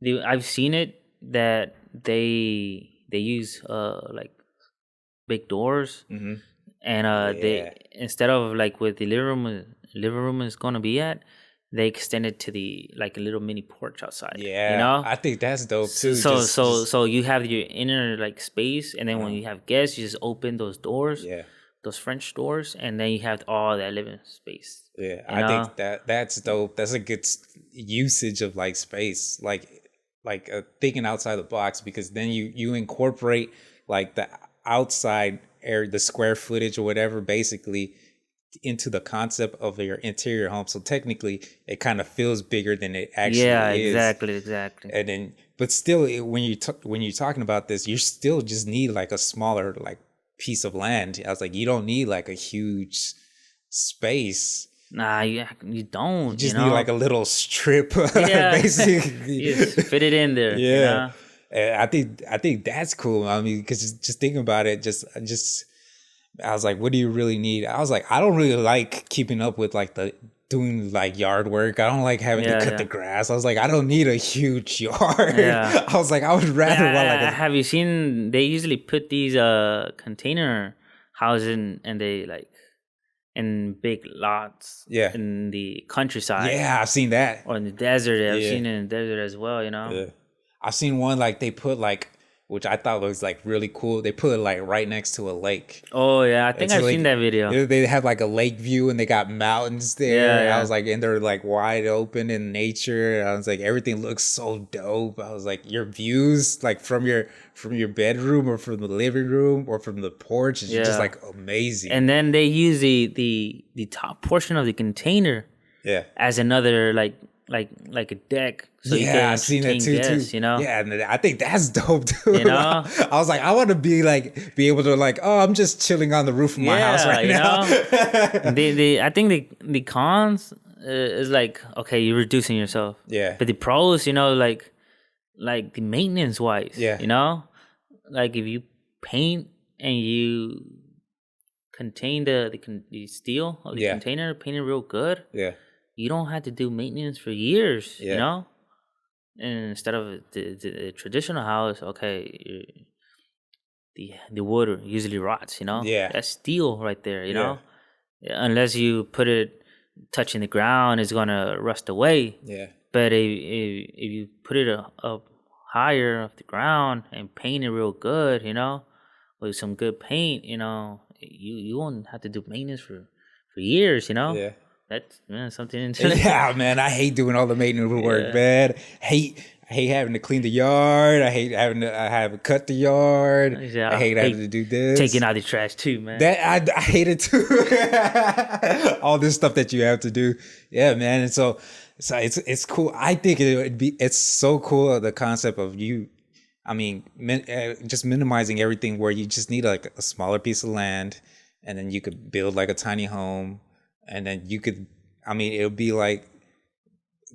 Yeah. I've seen it that they use like big doors. Mm-hmm. And they, instead of like where the living room is gonna be at, they extend it to the like a little mini porch outside. Yeah, you know, I think that's dope too. So you have your inner like space, and then when you have guests, you just open those doors. Yeah, those French doors, and then you have all that living space. Yeah, I think that's dope. That's a good usage of like space, like thinking outside the box, because then you incorporate like the outside area, the square footage or whatever, basically into the concept of your interior home. So technically it kind of feels bigger than it actually is. Exactly. And then, but still, when you're talking about this, you still just need like a smaller like piece of land. I was like, you don't need like a huge space. Nah, you don't. You just need like a little strip, basically. You just fit it in there. Yeah. You know? I think that's cool. I mean, because just thinking about it, I was like, what do you really need? I was like, I don't really like keeping up with like doing like yard work. I don't like having to cut the grass. I was like, I don't need a huge yard. Yeah. I was like, I would rather have you seen they usually put these container houses and they like in big lots in the countryside. Yeah, I've seen that. Or in the desert. I've seen it in the desert as well, you know. Yeah. I've seen one like they put like, which I thought was like really cool. They put it like right next to a lake. Oh yeah, I think I've seen that video. They have like a lake view and they got mountains there. Yeah. I was like, and they're like wide open in nature. I was like, everything looks so dope. I was like, your views like from your bedroom or from the living room or from the porch is just like amazing. And then they use the top portion of the container as another like like a deck, so you Yeah, can I seen that entertain too. guests. You know. Yeah, and I think that's dope too. You know. I was like, I want to be able to like, oh, I'm just chilling on the roof of my house Yeah, right you now. know. I think the cons is like, okay, you're reducing yourself. Yeah. But the pros, you know, like the maintenance wise, Yeah. you know, like if you paint and you contain the steel of the Yeah. container, paint it real good, Yeah. you don't have to do maintenance for years, you Yeah. know. And instead of the traditional house, okay, the wood usually rots, you know. Yeah. That's steel right there, you Yeah. know. Unless you put it touching the ground, it's gonna rust away. Yeah. But if you put it up higher off the ground and paint it real good, you know, with some good paint, you know, you won't have to do maintenance for years, you know. Yeah. That's something interesting. Yeah, man, I hate doing all the maintenance work, Yeah. man. I hate having to clean the yard. I hate having to cut the yard. Yeah, I hate having to do this. taking out the trash too, man. That I hate it too. All this stuff that you have to do. Yeah, man. And so it's cool. I think it's so cool, the concept of you. I mean, just minimizing everything, where you just need like a smaller piece of land, and then you could build like a tiny home, and then you could. I mean, it would be like,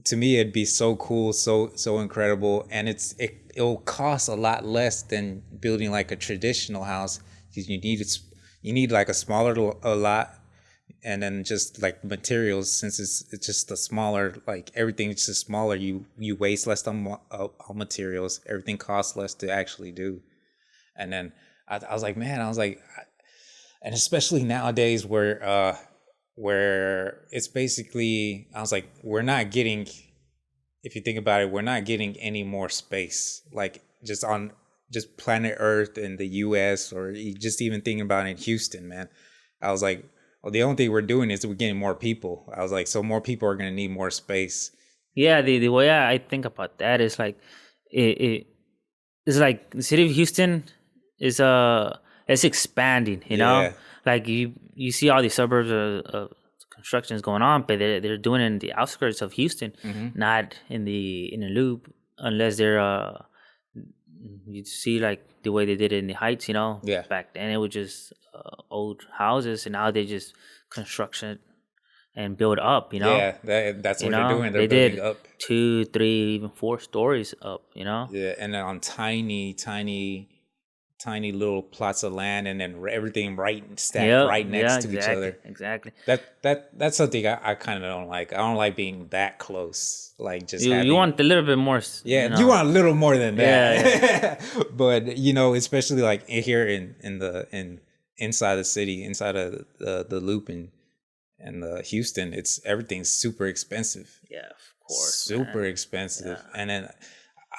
to me, it'd be so cool, so incredible, and it'll cost a lot less than building like a traditional house, because you need like a smaller lot, and then just like materials, since it's just a smaller, like everything's just smaller, you waste less on materials, everything costs less to actually do. And then I was like, man, and especially nowadays where it's basically, I was like, we're not getting, if you think about it, we're not getting any more space, like just on just planet Earth in the US, or just even thinking about it in Houston, man. I was like, well, the only thing we're doing is we're getting more people. I was like, so more people are going to need more space. Yeah, the way I think about that is like it's like the city of Houston is it's expanding, you know. Yeah. Like you see all these suburbs of constructions going on, but they're doing it in the outskirts of Houston, not in the loop, unless they're you see like the way they did it in the Heights, you know. Yeah. Back then it was just old houses, and now they just construction and build up, you know. Yeah, that's You what they're know, doing. they They're building did up. 2, 3, even 4 stories up, you know. Yeah, and then on tiny little plots of land, and then everything stacked right next to each other. Exactly. That's something I kind of don't like. I don't like being that close. Like just You want a little bit more. Yeah, you know. you want a little more than that. Yeah. But you know, especially like here in inside the city, inside of the loop and the Houston, everything's super expensive. Yeah, of course. Super expensive. Yeah. And then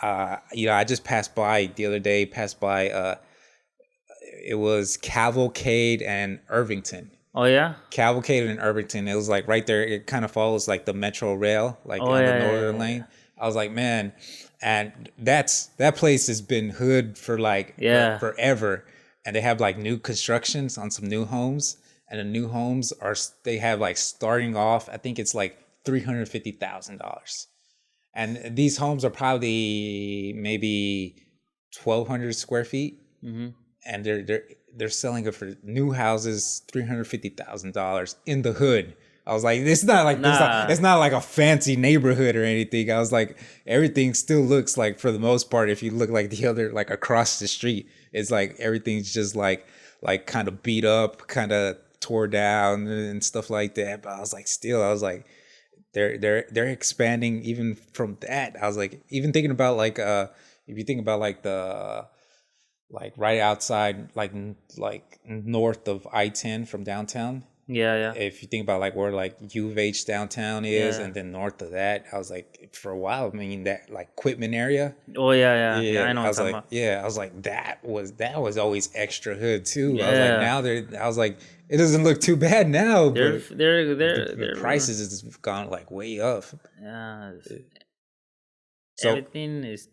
I just passed by the other day. It was Cavalcade and Irvington. Oh yeah, Cavalcade and Irvington. It was like right there. It kind of follows like the Metro Rail, like on the northern lane. I was like, man, and that place has been hood for like forever, and they have like new constructions on some new homes, and the new homes they have like starting off, I think it's like $350,000, and these homes are probably maybe 1,200 square feet. Mm-hmm. And they're selling it for new houses, $350,000 in the hood. I was like, it's not like it's not like a fancy neighborhood or anything. I was like, everything still looks like, for the most part, if you look like the other, like across the street, it's like everything's just like kind of beat up, kind of tore down and stuff like that. But I was like, they're expanding even from that. I was like, even thinking about like if you think about like like right outside, like north of I-10 from downtown. Yeah. If you think about like where like U of H downtown is, and then north of that, I was like, for a while, I mean, that like Quitman area. Oh yeah. I know. I was like, I was like, that was always extra hood too. Yeah. I was like, now I was like, it doesn't look too bad now. But the prices has gone like way up. Yeah. So everything is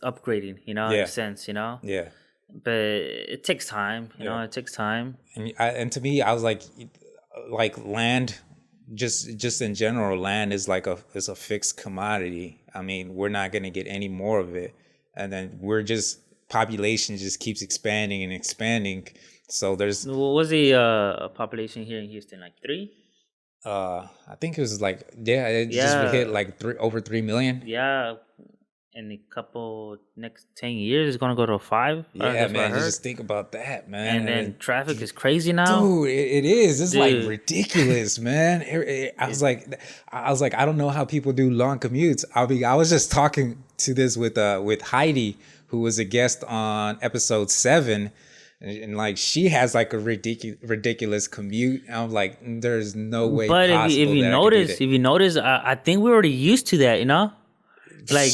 upgrading, you know, in a sense, you know. Yeah. But it takes time, you know. It takes time. And to me, I was like land just in general, land is like a fixed commodity. I mean, we're not going to get any more of it, and then population just keeps expanding and expanding. So there's What was the population here in Houston? Like 3? I think it was like, yeah, it just hit Yeah, like over 3 million. yeah. In a couple next 10 years, it's gonna go to 5. Yeah, That's what I man, you heard. just think about that, man. And And then then, traffic is crazy now, dude, it is. It's like dude. ridiculous, man. It, I was like, I don't know how people do long commutes. I was just talking to this with Heidi, who was a guest on episode 7, and like she has like a ridiculous commute. And I'm like, there's no way but possible that I could do that. if you notice, I think we're already used to that. You know, like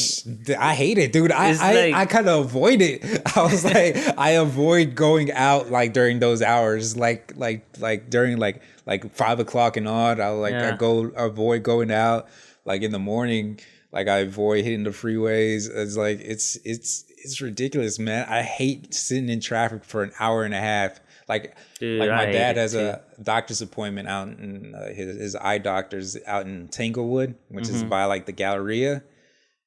I hate it, dude. I kind of avoid it. I was like, I avoid going out like during those hours, like during like 5 o'clock and on. I avoid going out like in the morning. Like I avoid hitting the freeways. It's like it's ridiculous, man. I hate sitting in traffic for an hour and a half. dude, Like my I hate dad it has too. a doctor's appointment out in his eye doctor's out in Tanglewood, which is by like the Galleria.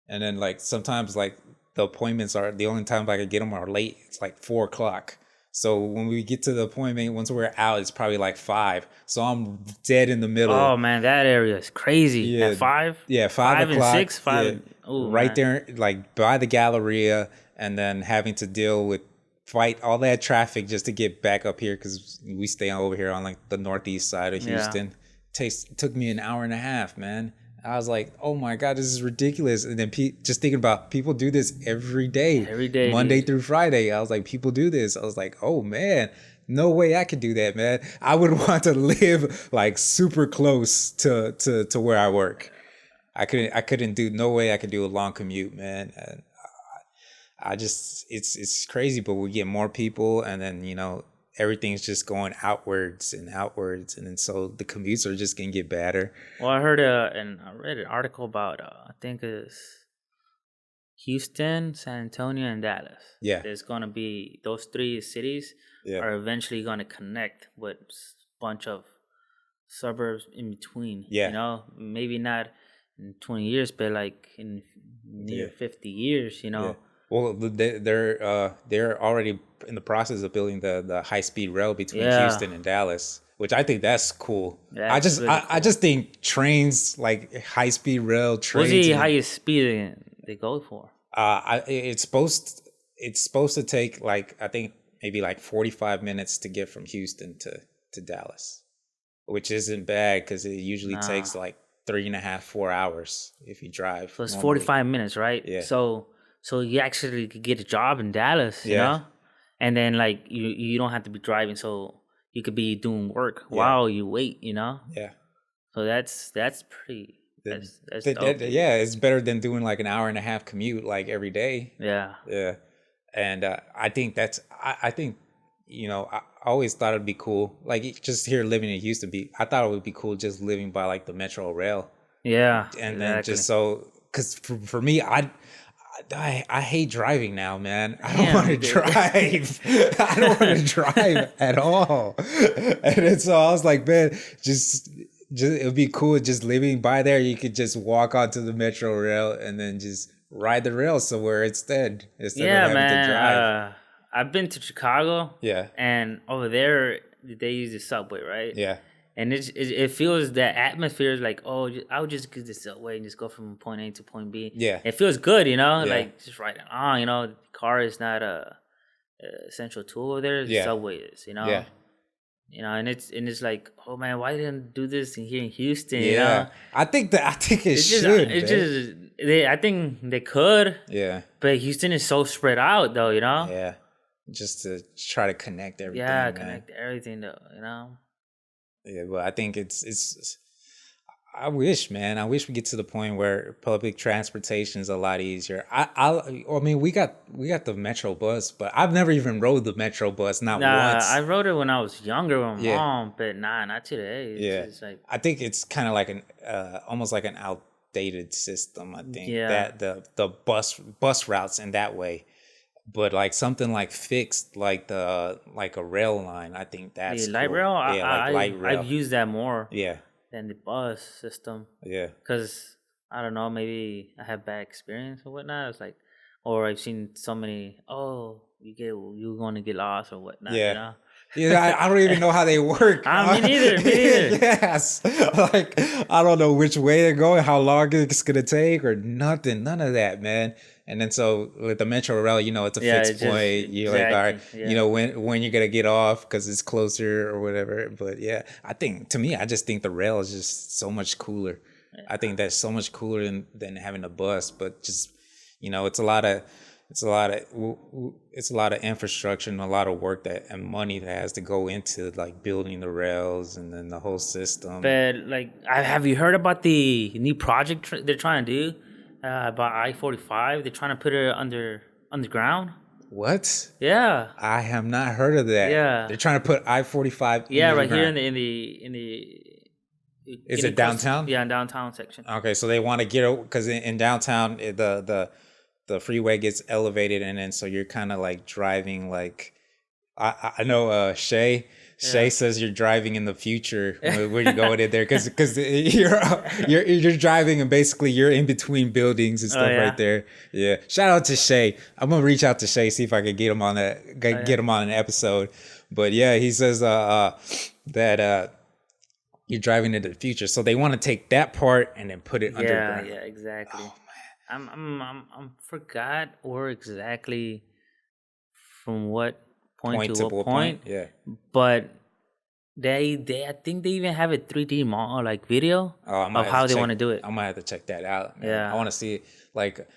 And then like sometimes like the appointments are the only time I can get them are late. It's like 4 o'clock. So when we get to the appointment, once we're out, it's probably like 5. So I'm dead in the middle. Oh man, that area is crazy. Yeah, At 5, yeah, 5 and o'clock. 6, 5. Yeah, Oh, right man. there, like by the Galleria, and then having to fight all that traffic just to get back up here because we stay over here on like the northeast side of Yeah. Houston. Took me an hour and a half, man. I was like, oh my God, this is ridiculous. And then just thinking about people do this every day. Every day, Monday dude. through Friday. I was like, people do this. I was like, oh man, no way I could do that, man. I would want to live like super close to where I work. I couldn't do, no way I could do a long commute, man. And it's crazy, but we get more people and then, everything's just going outwards and outwards. And then so the commutes are just going to get better. Well, I heard and I read an article about I think it's Houston, San Antonio, and Dallas. Yeah. There's gonna be those 3 cities Yeah. are eventually gonna connect with a bunch of suburbs in between. Yeah. You know, maybe not in 20 years, but like in near 50 years. You know. Yeah. Well, they're already in the process of building the high speed rail between Houston and Dallas, which I think that's cool. I just think trains, like high speed rail trains. What's the highest speed they go for? It's supposed to take like, I think maybe like 45 minutes to get from Houston to Dallas, which isn't bad because it usually takes like 3.5, 4 hours if you drive. So it's normally. 45 minutes, right? Yeah. So you actually could get a job in Dallas, you know? And then like you don't have to be driving, so you could be doing work while you wait, you know? Yeah. So that's pretty that's dope. Yeah, it's better than doing like an hour and a half commute like every day. Yeah. Yeah. And I think I think, I always thought it'd be cool. Like just here living in Houston, I thought it would be cool just living by like the Metro rail. Yeah. And then just so, because for me, I hate driving now, man. I don't want to drive. I don't want to drive at all. And then so I was like, man, just it would be cool just living by there. You could just walk onto the Metro rail and then just ride the rail somewhere instead of having to drive. I've been to Chicago. Yeah. And over there, they use the subway, right? Yeah. And it feels, that atmosphere is like, oh, I would just get the subway and just go from point A to point B. Yeah. It feels good, you know? Yeah. Like, just right on, the car is not a essential tool over there. The subway is, you know? Yeah. And it's like, oh man, why didn't do this here in Houston? Yeah. You know? I think it should. I think they could. Yeah. But Houston is so spread out, though, you know? Yeah. Just to try to connect everything. Yeah, man. connect everything, though, you know? Yeah, but I think it's. I wish, man. I wish we get to the point where public transportation is a lot easier. I mean, we got the Metro bus, but I've never even rode the Metro bus, not once. I rode it when I was younger with my mom, but not today. It's like, I think it's kind of like almost like an outdated system. I think that the bus routes in that way. But like something like fixed, like a rail line, I think that's the light cool. rail. Yeah, like light rail. I've used that more. Yeah, than the bus system. Yeah. Because I don't know, maybe I have bad experience or whatnot. It's like, or I've seen so many. Oh, you're going to get lost or whatnot. You Yeah. know. Yeah, I don't even know how they work. Me neither. Me neither. Yes. Like, I don't know which way they're going, how long it's going to take, or nothing. None of that, man. And then so with the Metro Rail, it's a Yeah, fixed it's just point. You're like, all right, exactly. Yeah. when you're going to get off because it's closer or whatever. But yeah, to me, I just think the rail is just so much cooler. I think that's so much cooler than having a bus. But just, it's a lot of infrastructure and a lot of work and money that has to go into like building the rails and then the whole system. But like, have you heard about the new project they're trying to do about I-45? They're trying to put it underground. What? Yeah. I have not heard of that. Yeah. They're trying to put I-45. Yeah, right here in the. Is it downtown? Yeah, in downtown section. Okay, so they want to get because in downtown the freeway gets elevated, and then so you're kind of like driving like I know Shay says you're driving in the future when you're going in there because you're driving and basically you're in between buildings and stuff right there. Yeah, shout out to Shay. I'm gonna reach out to Shay, see if I can get him on get him on an episode. But yeah, he says that you're driving into the future, so they want to take that part and then put it underground. Yeah, exactly. Oh, I'm forgot where exactly from what point to what point. Yeah. But they I think they even have a 3D model like video of how they want to do it. I might have to check that out. Man. Yeah. I want to see it. Like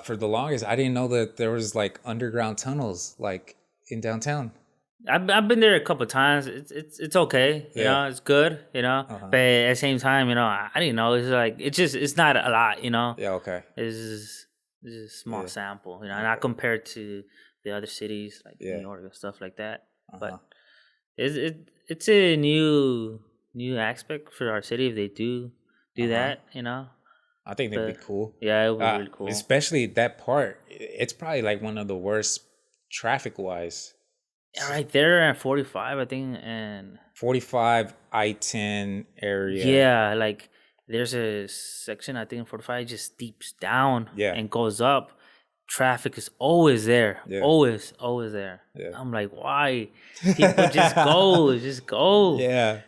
for the longest I didn't know that there was like underground tunnels like in downtown. I've been there a couple of times. It's okay, you know. It's good, you know. But at the same time, I didn't know. It's like it's not a lot, you know. Yeah, okay. It's just a small sample, not compared to the other cities like New York and stuff like that. But it's a new aspect for our city if they do that, I think that'd be cool. Yeah, it would be really cool. Especially that part. It's probably like one of the worst traffic wise. Yeah, right there at 45, I think, and 45 I-10 area. Yeah, like there's a section I think in 45 just steeps down and goes up. Traffic is always there, always there. Yeah. I'm like, why? People just go. Yeah,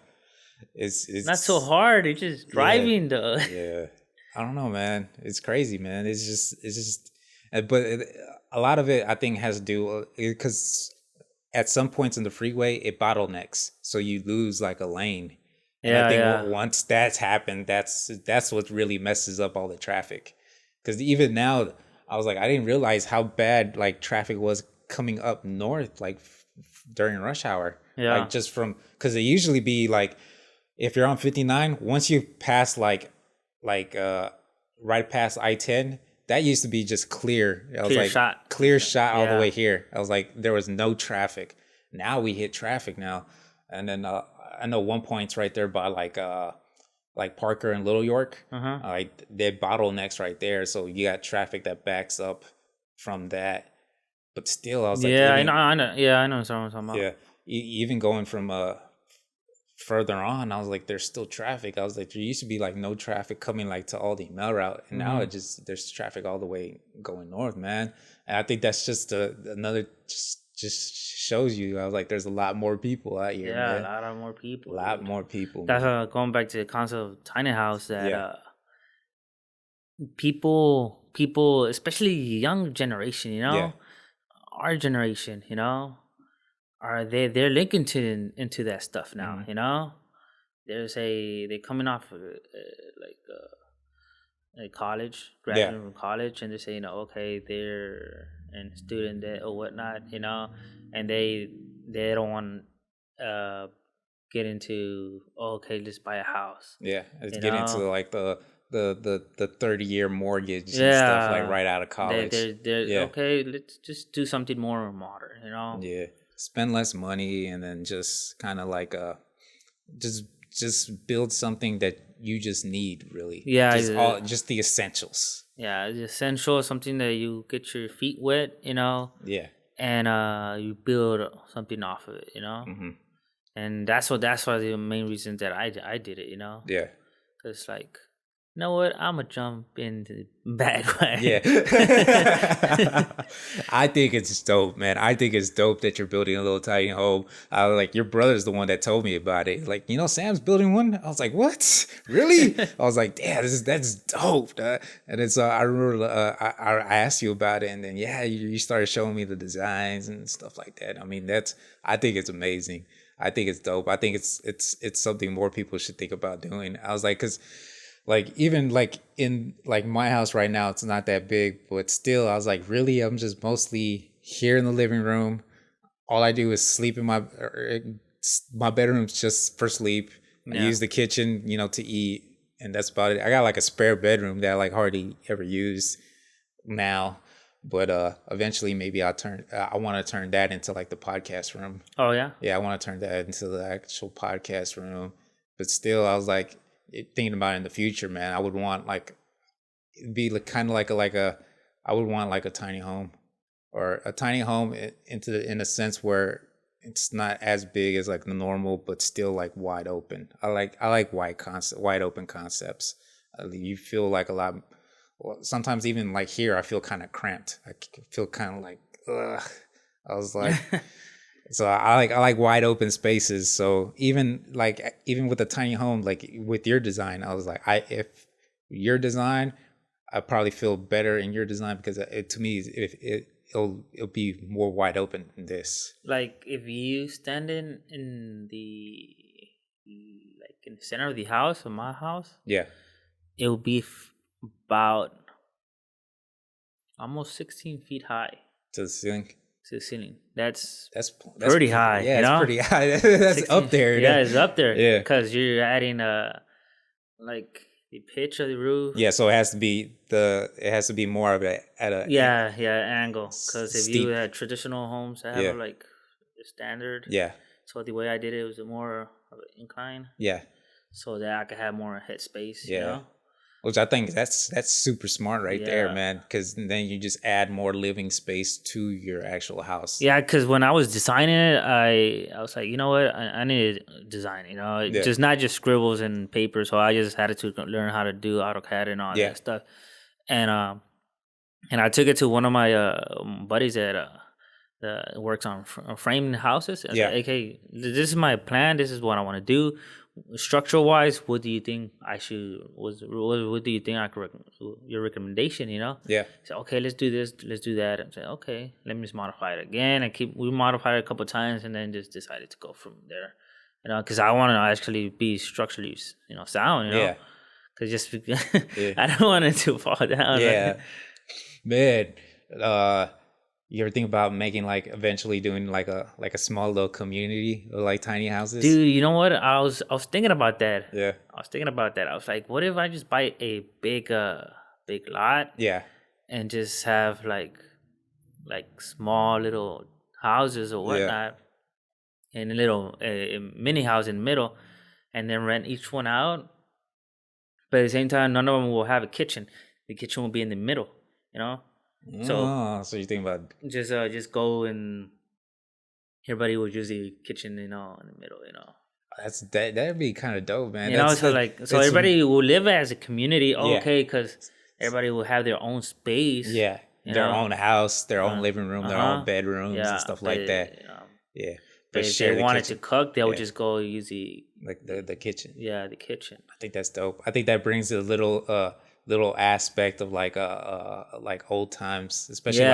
it's not so hard. It's just driving though. Yeah, I don't know, man. It's crazy, man. It's just, but a lot of it I think has to do because at some points in the freeway, it bottlenecks, so you lose like a lane. And I think once that's happened, that's what really messes up all the traffic. Because even now, I was like, I didn't realize how bad like traffic was coming up north, like during rush hour. Yeah, like just from because it usually be like if you're on 59, once you pass like right past I-10. That used to be just clear. I was clear shot all the way here. I was like, there was no traffic. Now we hit traffic now. And then I know one point's right there by like Parker and Little York. Like they bottlenecks right there. So you got traffic that backs up from that. But still, I was like, I know. Yeah, I know what I'm talking about. Yeah, even going from further on, I was like, there's still traffic. I was like, there used to be like no traffic coming like to Aldi Mail route, and now there's traffic all the way going north, man. And I think that's just another just shows you. I was like, there's a lot more people out here. Yeah, man. a lot more people. More people. That's going back to the concept of tiny house. That people, especially young generation, our generation, they're linking into that stuff now. They're coming off like college, graduating from college, and they're saying, okay, they're a student debt or whatnot, and they don't want get into let's buy a house. Yeah, let's get into like the 30-year mortgage and stuff like right out of college. They're okay, let's just do something more modern, Yeah. Spend less money and then just kind of like just build something that you just need, really. Yeah, just the essentials. Yeah, it's essential, something that you get your feet wet, Yeah. And you build something off of it, And that's why the main reason that I did it, Yeah. because like, you know what, I'm gonna jump into the bandwagon. Yeah. I think it's dope, man. I think it's dope that you're building a little tiny home. Like, your brother's the one that told me about it. Like, Sam's building one. I was like, what? Really? I was like, damn, that's dope. And it's I remember I asked you about it, and then you started showing me the designs and stuff like that. I mean, I think it's amazing. I think it's dope. I think it's something more people should think about doing. I was like, because like, even like in like my house right now, it's not that big, but still, I was like, really, I'm just mostly here in the living room. All I do is sleep in my bedroom's just for sleep. I use the kitchen, to eat, and that's about it. I got like a spare bedroom that I like hardly ever use now, but eventually maybe I want to turn that into like the podcast room. Oh yeah. Yeah, I want to turn that into the actual podcast room. But still, I was like, thinking about it in the future, man, I would want like, it'd be like kind of like I would want like a tiny home, or a tiny home in a sense where it's not as big as like the normal, but still like wide open. I like wide open concepts. You feel like a lot. Well, sometimes even like here, I feel kind of cramped. I feel kind of like, ugh. I was like, so I like wide open spaces. So even with a tiny home, like with your design, I was like, if your design, I probably feel better in your design, because to me, it'll be more wide open than this. Like, if you stand in the center of the house, of my house, Yeah, it will be about almost 16 feet high to the ceiling. to the ceiling. That's pretty high. Yeah, it's pretty high. That's 16, up there. Yeah, it's up there. Yeah, because you're adding like the pitch of the roof. Yeah, so it has to be more of a at a angle. Because if you had traditional homes that have like a standard, so the way I did it was more of an incline. Yeah, so that I could have more head space. Yeah. Which I think that's super smart there, man. Because then you just add more living space to your actual house. Yeah, because when I was designing it, I was like, you know what, I need to design. Just not just scribbles and paper. So I just had to learn how to do AutoCAD and all that stuff. And I took it to one of my buddies that works on framing houses. I was like, okay, this is my plan. This is what I want to do. Structural wise, what do you think I should? What do you think your recommendation? Yeah. So okay, let's do this. Let's do that. I'm saying, okay, let me just modify it again. We modified it a couple of times, and then just decided to go from there. Because I want to actually be structurally, sound. Yeah. Because just because I don't want it to fall down. Yeah. Man, you ever think about making like eventually doing like a small little community of like tiny houses? Dude, you know what? I was thinking about that. Yeah. I was thinking about that. I was like, what if I just buy a big lot? Yeah. And just have like small little houses or whatnot, and a little mini house in the middle, and then rent each one out. But at the same time, none of them will have a kitchen. The kitchen will be in the middle, So you think about just go, and everybody will use the kitchen, in the middle, that'd be kind of dope, man. So everybody will live as a community, okay, because everybody will have their own space. Yeah, their own house, their own living room, their own bedrooms and stuff like that. Yeah, but if they wanted to cook, they would just go use the kitchen. Yeah, the kitchen. I think that's dope. I think that brings a little aspect of like old times, especially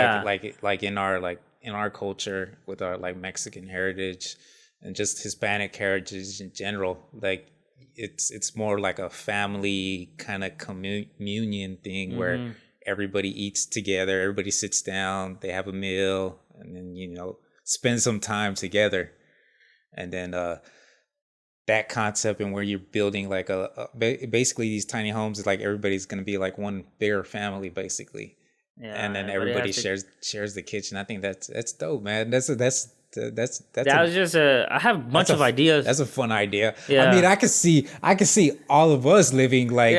like in our culture with our like Mexican heritage and just Hispanic heritage in general. Like it's more like a family kind of communion thing where everybody eats together, everybody sits down, they have a meal, and then spend some time together. And then that concept, and where you're building like basically these tiny homes, is like everybody's gonna be like one bigger family basically. Yeah, and then everybody shares the kitchen. I think that's dope, man. That was just I have a bunch of ideas. That's a fun idea. Yeah. I mean, I could see all of us living like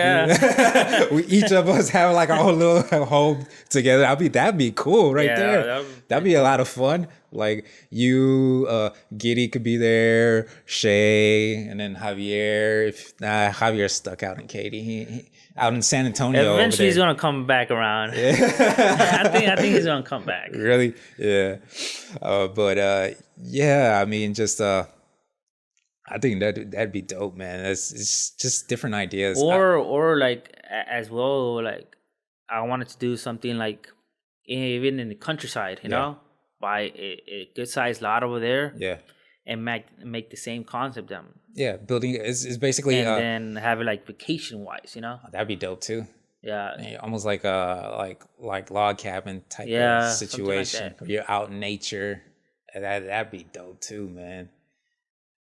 each of us have like our own little home together. That'd be cool there. That'd be a lot of fun. Like you, Giddy could be there, Shay, and then Javier. If Javier's stuck out in Katy, out in San Antonio. Eventually, he's over gonna come back around. there. I think he's gonna come back. Really? Yeah. But yeah, I mean, just I think that'd be dope, man. It's just different ideas. Or like as well, like I wanted to do something like even in the countryside, you know, buy a good sized lot over there, Yeah. and make the same concept them, Yeah, building is basically and then have it like vacation wise, you know. that'd be dope too. Yeah, Yeah, almost like a like log cabin type Yeah, of something like situation that. where you're out in nature. That'd be dope too, man.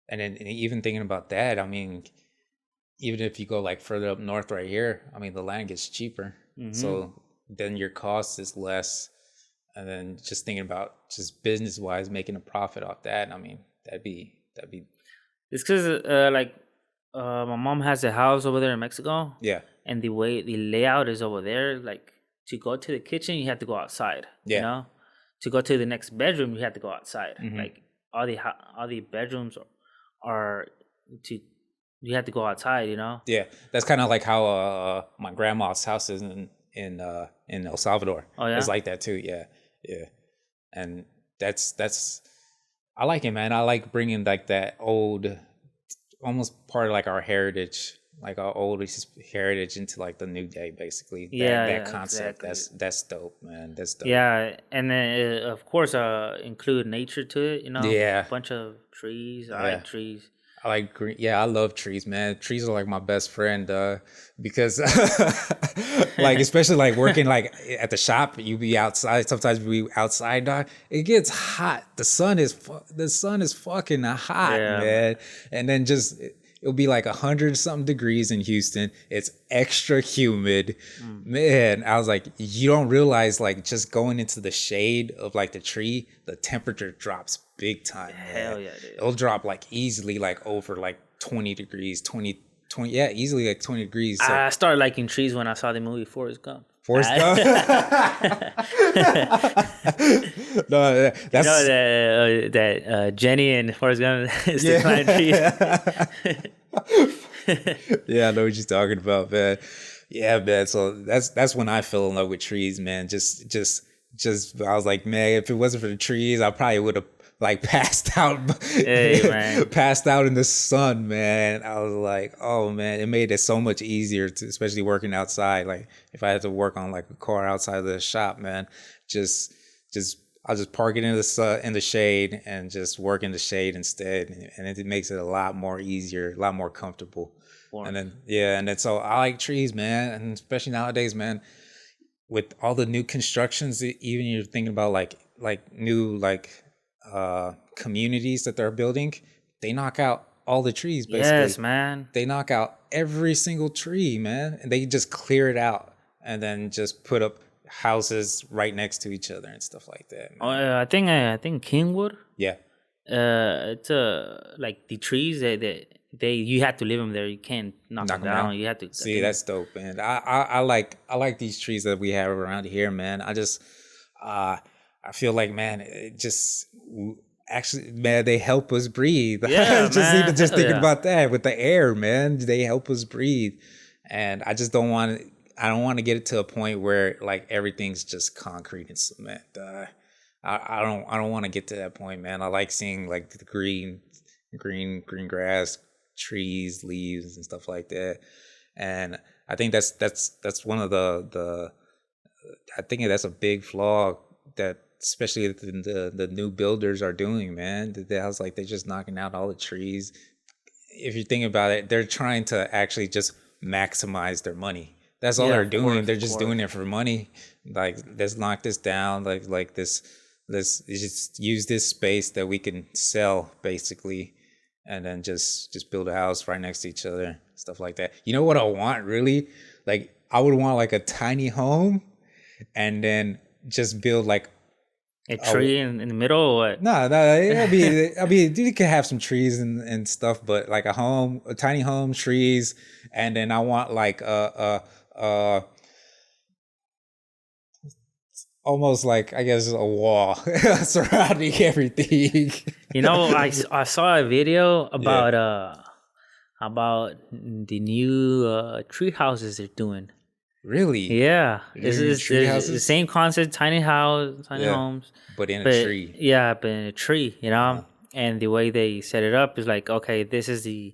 And then and even thinking about that, I mean, even if you go like further up north right here, I mean the land gets cheaper. So then your cost is less. And then just thinking about just business wise making a profit off that, I mean, that'd be it's because like my mom has a house over there in Mexico, yeah. and the way the layout is over there, like to go to the kitchen you have to go outside, Yeah. you know. To go to the next bedroom you have to go outside. Mhm. Like all the bedrooms are to you have to go outside, you know. Yeah. That's kind of like how my grandma's house is in El Salvador. Oh, yeah? It's like that too. Yeah. Yeah. And that's I like it, man. I like bringing like that old, almost part of like our heritage, like our old heritage into like the new day, basically. That concept. Exactly. That's dope, man. That's dope. Yeah, and then of course include nature to it, you know. Yeah. A bunch of trees. I Yeah. like trees. I like green. Yeah, I love trees, man. Trees are like my best friend, because like especially like working like at the shop, you be outside. Sometimes we outside, dog. It gets hot. The sun is fucking hot, Yeah. man. And then just it'll be like 100 something degrees in Houston. It's extra humid, man. I was like, you don't realize like just going into the shade of like the tree, the temperature drops big time. Hell Man. yeah, dude. It'll drop like easily like over like 20 degrees, 20, yeah, easily like 20 degrees. So I started liking trees when I saw the movie Forrest Gump. Forrest Gump. No, that's You know that Jenny and Forrest Gump is the climbing trees. yeah, I know what you're talking about, man. Yeah, man. So that's when I fell in love with trees, man. Just I was like, man, if it wasn't for the trees, I probably would have like passed out. Hey, man. Passed out in the sun, man. I was like, oh man, it made it so much easier to, especially working outside. Like if I had to work on like a car outside of the shop, man, I'll just park it in the sun, in the shade, and just work in the shade instead, and it makes it a lot more easier, a lot more comfortable. And then so I like trees, man, and especially nowadays, man, with all the new constructions, even you're thinking about like new communities that they're building, they knock out all the trees basically. Yes, man. They knock out every single tree, man, and they just clear it out and then just put up houses right next to each other and stuff like that, man. I think Kingwood. Yeah. It's like the trees they you have to leave them there. You can't knock them down. You have to see. That's dope, man. I like these trees that we have around here, man. I feel like, man, it just actually, man, they help us breathe. Yeah, man. Even just Hell thinking yeah. about that with the air, man, they help us breathe. And I just don't want to get it to a point where like everything's just concrete and cement. I don't want to get to that point, man. I like seeing like the green grass, trees, leaves, and stuff like that. And I think that's one of the I think that's a big flaw that especially the new builders are doing, man. I was like, they're just knocking out all the trees. If you think about it, they're trying to actually just maximize their money. That's all they're doing. They're just doing it for money. Like, let's knock this down. Like this, let's just use this space that we can sell basically, and then just build a house right next to each other, stuff like that. You know what I want really? Like, I would want like a tiny home, and then just build like a tree in the middle or what? No, it'll be. I mean, you can have some trees and stuff, but like a tiny home, trees, and then I want like almost like, I guess, a wall surrounding everything. I saw a video Yeah. about the new tree houses they're doing. Really? Yeah, They're tree it's the houses? same concept, tiny house, tiny Yeah. homes, But in a but tree. yeah, but in a tree, Uh-huh. and the way they set it up is like, okay, this is the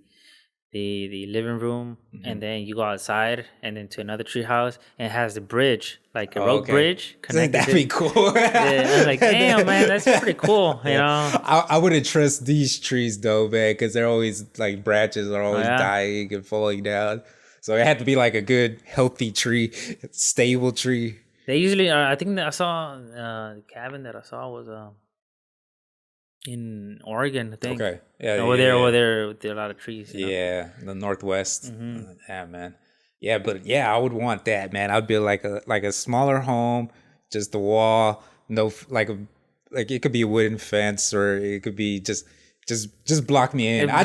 living room, Hmm. and then you go outside, and then to another tree house, and it has the bridge, like a Oh, rope okay. bridge connected That'd to. be cool. Yeah, I'm like, damn, man, that's pretty cool, Yeah. I wouldn't trust these trees though, man, because they're always like branches are Oh always yeah, dying and falling down. So it had to be like a good, healthy tree, stable tree. they usually. I think that I saw the cabin that I saw was in Oregon, I think. Okay. Yeah, Over yeah, there, yeah. there are a lot of trees, Yeah, the Northwest. Hmm. Yeah, man. Yeah, but yeah, I would want that, man. I'd be like a smaller home, just the wall, no like it could be a wooden fence or it could be just block me in. Bro, I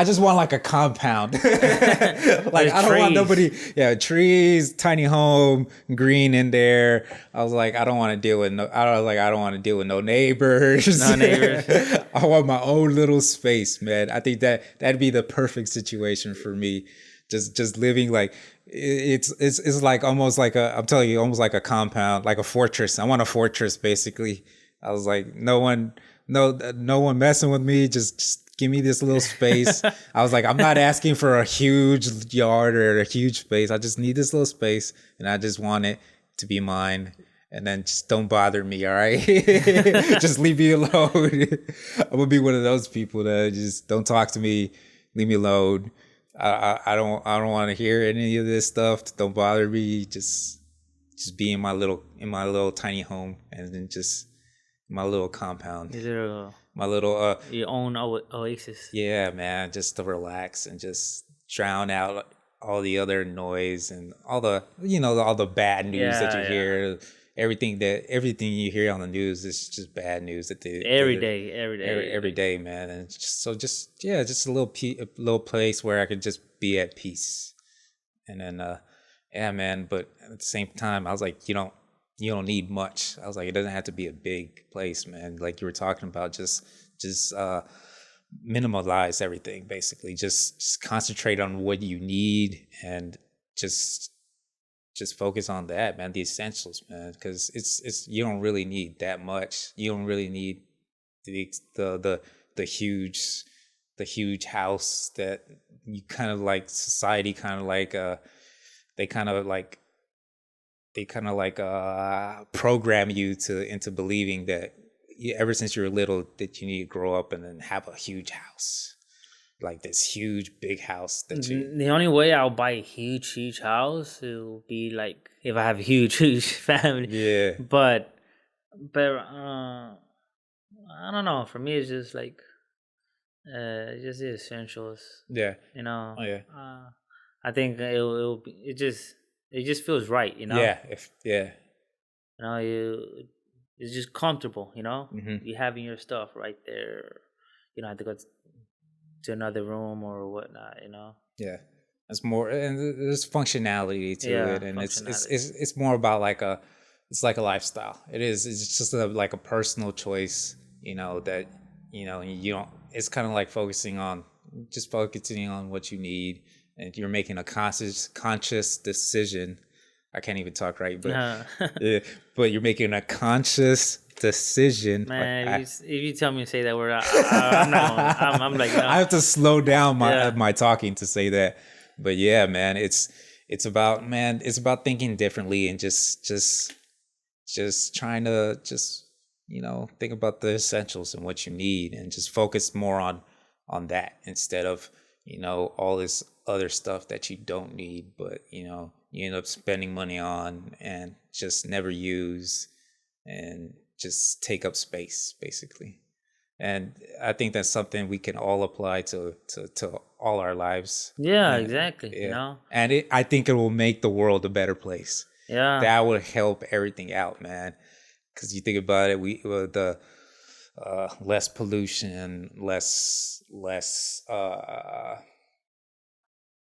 just want like a compound. Like there's I don't want trees. nobody. Yeah, trees, tiny home, green in there. I was like, I don't want to deal with no. I don't want to deal with no neighbors. No neighbors. I want my own little space, man. I think that'd be the perfect situation for me. Just living like it's like almost like a I'm telling you almost like a compound, like a fortress. I want a fortress basically. I was like, no one messing with me. Just give me this little space. I was like, I'm not asking for a huge yard or a huge space. I just need this little space, and I just want it to be mine. And then just don't bother me, all right? Just leave me alone. I'm gonna be one of those people that just don't talk to me, leave me alone. I don't want to hear any of this stuff. Don't bother me. Just be in my little tiny home, and then just my little compound, Your little, my little your own oasis. yeah, man, just to relax and just drown out all the other noise and all the all the bad news that you Yeah, yeah. hear. Everything you hear on the news is just bad news that Every day, every day. every day, man. And just yeah, just a little place where I could just be at peace. And then yeah, man. But at the same time, I was like, you don't need much. I was like, it doesn't have to be a big place, man. Like you were talking about, just minimalize everything basically. Just concentrate on what you need and just just focus on that, man. The essentials, man, because it's you don't really need that much. You don't really need the the huge the huge house that you kind of like society kind of like they kind of like program you to into believing that ever since you're little that you need to grow up and then have a huge house, like this huge big house that you The only way I'll buy a huge house it will be like if I have a huge family. yeah But I don't know. For me, it's just like just the essentials. yeah You know, oh yeah I think it'll be, it just feels right. yeah if yeah It's just comfortable. hmm You having your stuff right there. You don't have to go to another room or whatnot. yeah. It's more, and there's functionality to Yeah, it, and functionality. it's more about like it's like a lifestyle. It is. It's just like a personal choice, that you don't. It's kind of like focusing on what you need, and you're making a conscious decision. I can't even talk right, but Uh, yeah, but you're making a conscious decision. Like Man, if you tell me to say that word, I'm not. I'm like, no. I have to slow down Yeah. my talking to say that. But yeah, man, it's about thinking differently and just trying to just think about the essentials and what you need and just focus more on that instead of all this other stuff that you don't need but you end up spending money on and just never use and just take up space basically. And I think that's something we can all apply to all our lives. Yeah, And exactly. yeah, and I think it will make the world a better place. Yeah. That would help everything out, man. Because you think about it, the less pollution, less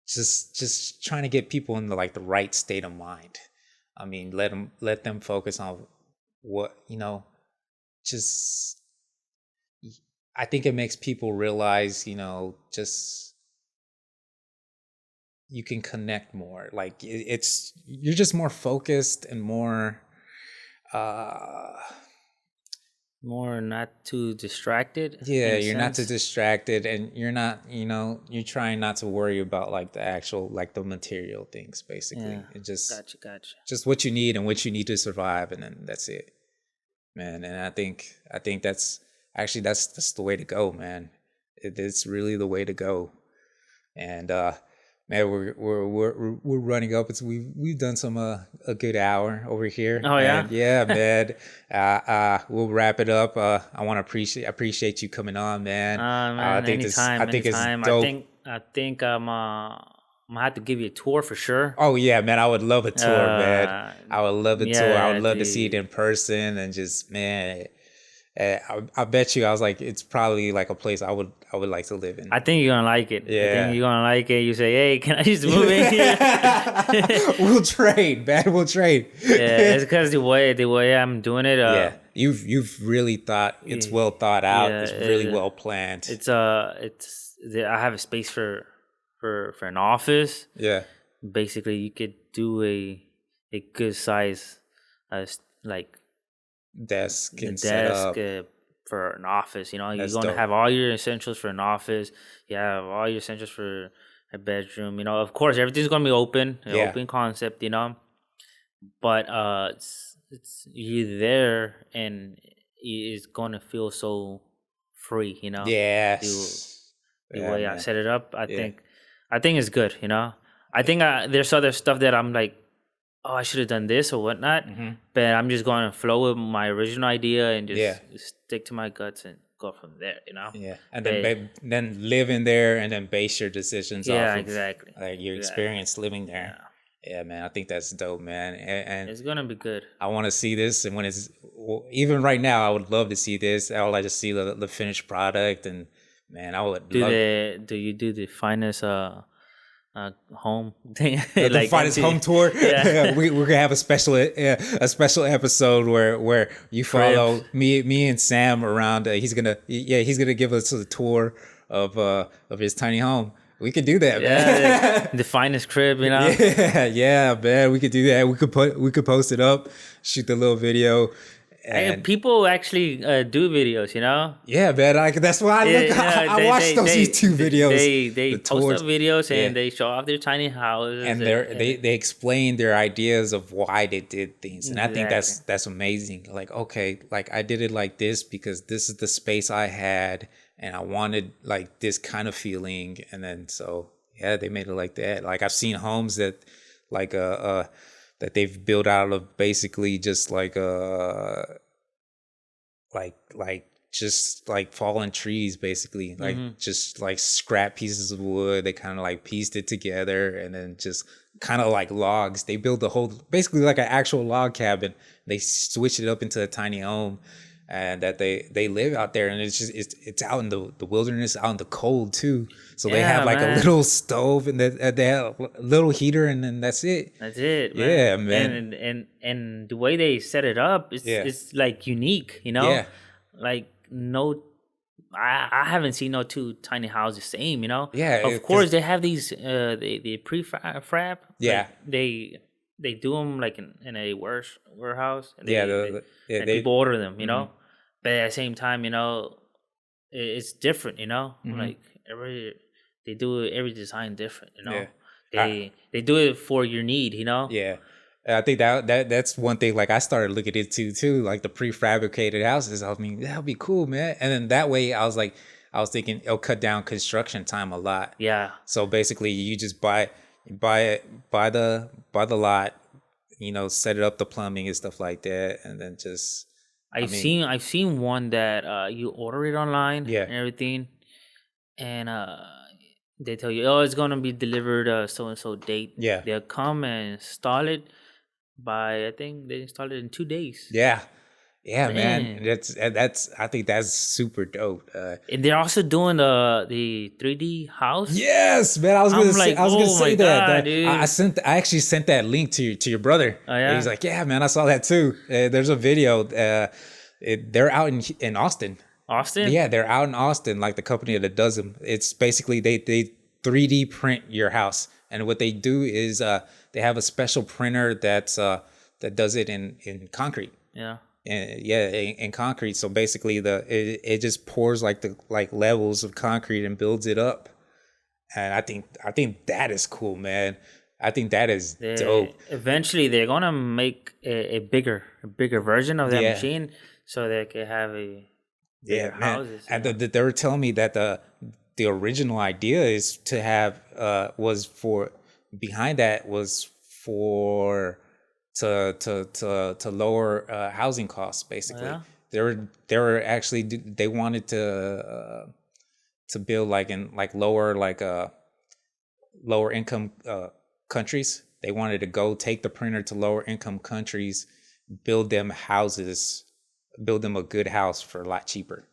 just trying to get people in the right state of mind. I mean, let them focus on what, just, I think it makes people realize, just you can connect more. Like it's, you're just more focused and more, uh, More not too distracted in yeah, a you're not too sense. distracted, and you're not, you're trying not to worry about like the actual, like the material things, Yeah, basically. It just, gotcha. what you need and what you need to survive, and then that's it, man. And I think that's actually, that's the way to go, man. It's really the way to go. And man, we're running up. It's we've done some a good hour over here, Oh yeah. and yeah, man. We'll wrap it up. I want to appreciate you coming on, man. I Man, think this, I anytime, think it's anytime. dope. I think I'm gonna have to give you a tour for sure. Oh yeah, man. I would love a tour, man. Uh, I would love a tour. I would yeah, love to see it in person, and just, man. I bet you, I was like, it's probably like a place I would like to live in. I think you're gonna like it. I think Yeah. you're gonna like it. You say, "Hey, can I just move in here?" We'll trade, man. We'll trade. Yeah, it's because the way I'm doing it. Yeah, you've really thought, it's well thought out. Yeah, It's really well planned. I have a space for an office. Yeah, Basically, you could do a good size, like desk a and set desk up. for an office. You know, you're That's going to dope. have all your essentials for an office. You have all your essentials for a bedroom. You know, of course, everything's going to be open, an Yeah. open concept. You know, but it's you're there and it's going to feel so free. You know, Yes. the Yeah, way I man. set it up, Yeah. I think it's good. You know, I think there's other stuff that I'm like, oh, I should have done this or whatnot. Mm-hmm. But I'm just going to flow with my original idea and just Yeah. stick to my guts and go from there. You know. Yeah, and But- then live in there, and then base your decisions Yeah, off of exactly. like your Exactly. experience living there. Yeah, man, I think that's dope, man. And It's gonna be good. I want to see this, and when it's, even right now, I would love to see this. I would like to see the finished product, and man, I would love Do you do the finest home thing? the finest home tour. Yeah. We're gonna have a special episode where you follow me and Sam around. He's gonna give us a tour of his tiny home. We could do that, man. Yeah, the finest crib, you know. Yeah, man. We could do that. We could post it up, shoot the little video, And and people actually do videos, you know. yeah, man. That's why I watched those YouTube videos. They the post tours. up videos and Yeah. they show off their tiny houses, And they explain their ideas of why they did things, and I think Exactly. that's amazing. Like, okay, like I did it like this because this is the space I had, and I wanted like this kind of feeling, and then so yeah, they made it like that. Like I've seen homes that like that they've built out of basically just like just like fallen trees, basically, like just like scrap pieces of wood. They kind of like pieced it together, and then just kind of like logs. They built the whole, basically like an actual log cabin. They switched it up into a tiny home, and that they live out there, and it's out in the wilderness, out in the cold too. So they Yeah, have like man. a little stove, and they have a little heater, and then that's it. That's it, man. Yeah, man. And the way they set it up, Yeah. it's like unique, you know. Yeah. Like no, I haven't seen no two tiny houses same, you know. Yeah, Of course they have these the prefab. Yeah. Like, they do them like in a warehouse. And Yeah, and people order them, you know. But at the same time, you know, it's different, you know. Like they do every design different, you know. Yeah. They do it for your need, you know. Yeah. I think that's one thing. Like I started looking into too, like the prefabricated houses. I mean, that'd be cool, man. And then that way, I was thinking it'll cut down construction time a lot. Yeah. So basically, you just buy the lot, set it up, the plumbing and stuff like that, and then just I've seen one that you order it online Yeah. and everything, and they tell you, oh, it's gonna be delivered so and so date. Yeah. They'll come and install it I think they install it in 2 days. yeah. Yeah, man. Man. That's I think that's super dope. And they're also doing the 3D house. Yes, man. I'm like, I was gonna oh my say that. god, dude. I actually sent that link to your brother. Oh And he's yeah, like, yeah, man, I saw that too. There's a video. They're out in Austin. Austin. Yeah, they're out in Austin, like the company that does them. It's basically they 3D print your house, and what they do is they have a special printer that does it in concrete. Yeah. And yeah, in concrete. So basically, it just pours like the levels of concrete and builds it up. And I think that is cool, man. I think that is dope. Eventually, they're gonna make a bigger version of that Yeah. machine, so they can have a bigger Yeah, man. houses. And they were telling me that the original idea is to have was for behind that was for to lower housing costs basically. Yeah? They were actually they wanted to build like in like lower income countries. They wanted to go take the printer to lower income countries, build them houses, build them a good house for a lot cheaper.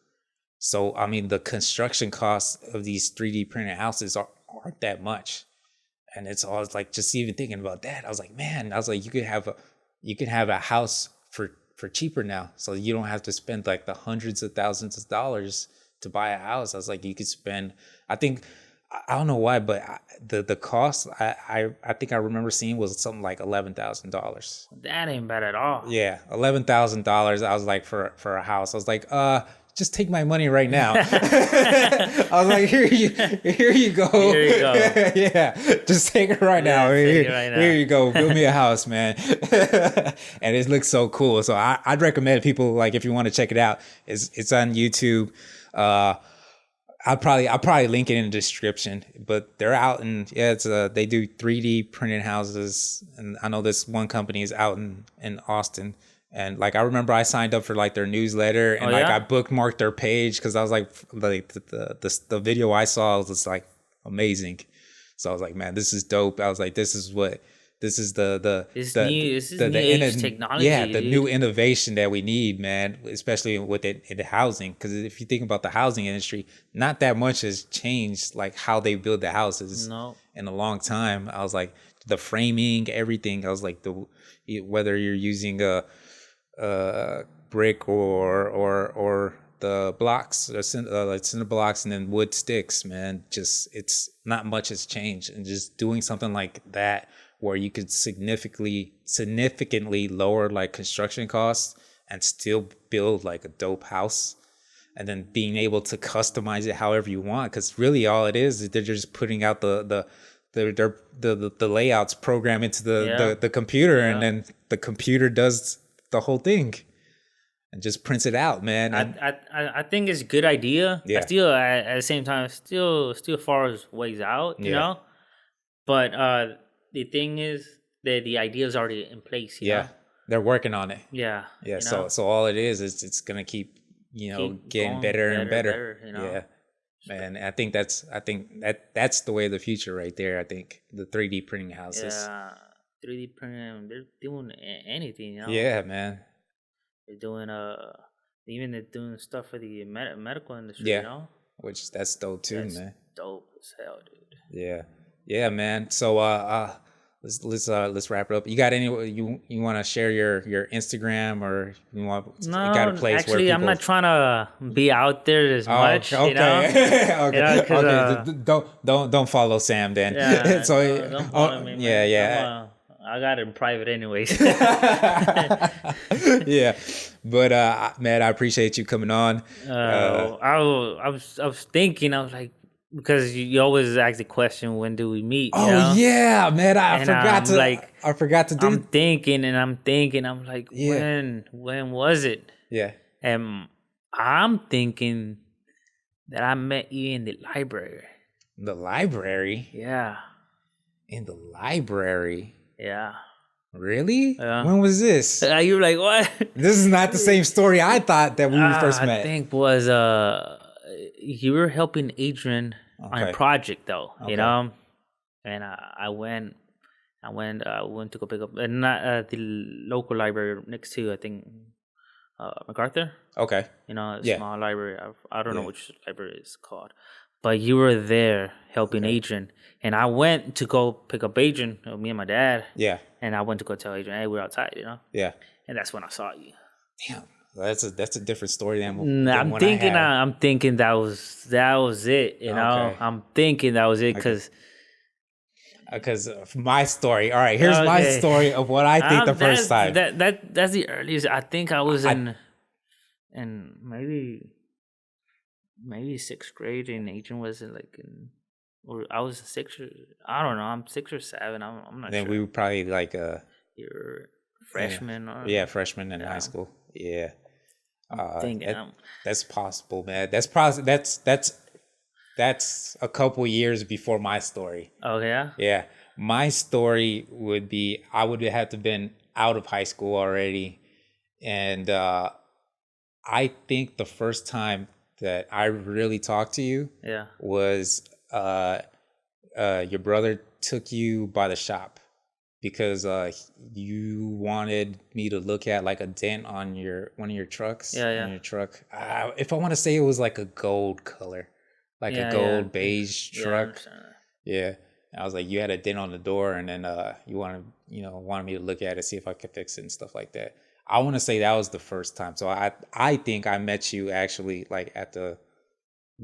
So I mean the construction costs of these 3D printed houses aren't that much. And it's always like just even thinking about that, I was like, man, I was like, you could have a house for cheaper now. So you don't have to spend like the hundreds of thousands of dollars to buy a house. I was like, you could spend, I think, I don't know why, but the cost I think I remember seeing was something like $11,000. That ain't bad at all. Yeah, $11,000. I was like for a house. I was like, just take my money right now. I was like, here you go. Here you go. Yeah, just take it right now. Take it right now. Here you go. Build me a house, man. And it looks so cool. So I'd recommend people, like, if you want to check it out, it's on YouTube. I'll probably link it in the description, but they're out and it's they do 3D printed houses, and I know this one company is out in Austin, and like I remember I signed up for like their newsletter and like I bookmarked their page because I was like the video I saw was just like amazing, so I was like, man, this is dope. I was like, this is the new age technology. Yeah, the dude. new innovation that we need, man, especially with it in the housing. Because if you think about the housing industry, not that much has changed, like how they build the houses in a long time. I was like, the framing, everything. I was like, whether you're using a brick or the blocks, like cinder blocks, and then wood sticks, man. Just it's not much has changed, and just doing something like that, where you could significantly lower like construction costs and still build like a dope house, and then being able to customize it however you want. Because really all it is they're just putting out the layouts program into the computer, and then the computer does the whole thing and just prints it out, man. I think it's a good idea. Yeah. I still at the same time still far as ways out, you know. But the thing is that the idea is already in place. You know? They're working on it. Yeah. Yeah. So all it is it's gonna keep getting better and better. You know? Yeah. Man, I think that's the way of the future right there. I think the 3D printing houses. Yeah. 3D printing, they're doing anything, you know. Yeah, man. They're doing they're doing stuff for the medical industry, Yeah. you know. Which that's dope too, That's man. dope as hell, dude. Yeah, man. So let's wrap it up. You got any you want to share your Instagram, or you got a place actually, where people... I'm not trying to be out there as much. Okay. You know? Okay. You know, Don't follow Sam then. Yeah, So don't follow me, man. yeah. I got it in private anyways. Yeah, but man, I appreciate you coming on. I was thinking, I was like, because you always ask the question, when do we meet? You know? Yeah, man, I forgot to do. I'm thinking, I'm like, when was it? Yeah, And I'm thinking that I met you in the library. The library? Yeah. In the library? Yeah. Really? Yeah. When was this? You're like, what? This is not the same story I thought that we first met. I think was you were helping Adrian on a project though, you know, and I went to go pick up, and not the local library next to, I think, MacArthur. Okay. You know, a Yeah. small library. I don't know Yeah. which library it's called, but you were there helping Okay. Adrian, and I went to go pick up Adrian, me and my dad, Yeah. and I went to go tell Adrian, hey, we're outside, you know, Yeah. and that's when I saw you. Damn. That's a different story than I'm when I thinking, had. I'm thinking that was it, you know. Okay. I'm thinking that was it Okay. because Because of my story. All right, here's my okay, story of what I think the first time. that's the earliest. I think I was I, in maybe sixth grade, and Adrian was or I was six or I don't know. I'm 6 or 7. I'm not then sure. we were probably like You're freshman or freshman in high school. Yeah. thinking. That's possible, man. That's a couple years before my story. Oh yeah. Yeah. My story would be I would have to been out of high school already. And I think the first time that I really talked to you Yeah. was your brother took you by the shop because you wanted me to look at like a dent on one of your trucks. Yeah. On your truck. If I want to say it was like a gold color, like a gold beige truck. Yeah. And I was like, you had a dent on the door, and then you wanted me to look at it, see if I could fix it and stuff like that. I want to say that was the first time. So I think I met you actually like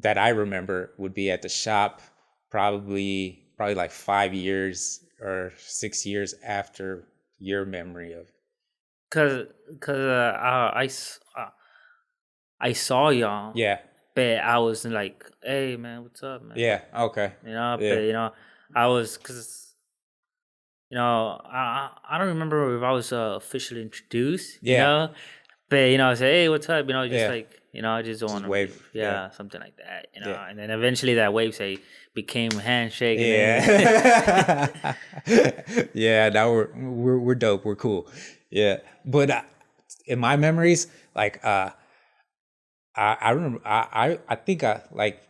that I remember would be at the shop, probably like 5 years or 6 years after your memory of. Cause I saw y'all. Yeah. But I was like, hey man, what's up, man? Yeah. Okay. You know, Yeah. but I was because I don't remember if I was officially introduced. Yeah. You know, but I say, hey, what's up? Just Yeah. like I just want to wave. yeah, something like that. Yeah. And then eventually that wave became handshake. And Yeah. Yeah. Now we're dope. We're cool. Yeah. But in my memories, like I remember I think I like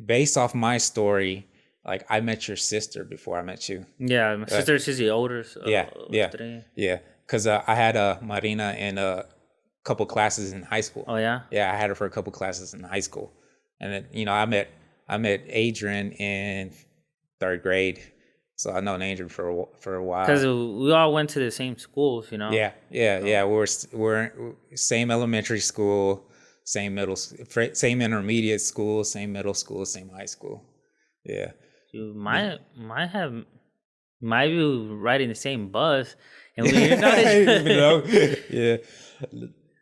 based off my story, like I met your sister before I met you. Yeah, my sister is the older. Yeah. Because I had Marina in a couple classes in high school. Oh yeah. Yeah, I had her for a couple classes in high school, and then I met Adrian in 3rd grade, so I known Adrian for a while. Because we all went to the same schools, Yeah. We're same elementary school, same same intermediate school, same middle school, same high school. Yeah. You might be riding the same bus, and we didn't know that. Yeah.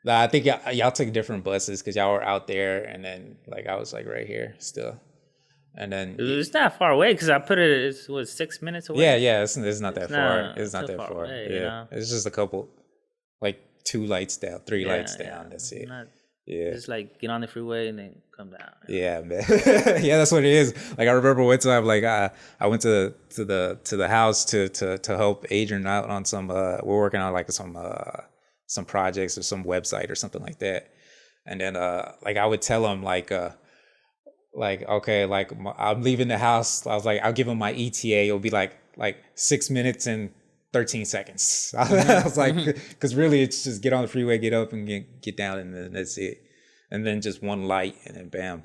I think y'all took different buses because y'all were out there, and then like I was like right here still, and then it's not far away because I put it. It was 6 minutes away. Yeah. It's not that far. It's not that far. Away, yeah. It's just a couple, like 2 lights down, 3 lights down. That's it. Just like get on the freeway and then come down. Yeah, man. Yeah, that's what it is. Like I remember one time, like I went to the house to help Adrian out on some. We're working on like some projects or some website or something like that, and then like I would tell him like okay, like I'm leaving the house. I was like, I'll give him my ETA. It'll be like 6 minutes and 13 seconds. I was like, because really it's just get on the freeway, get up and get down, and then that's it. And then just one light and then bam.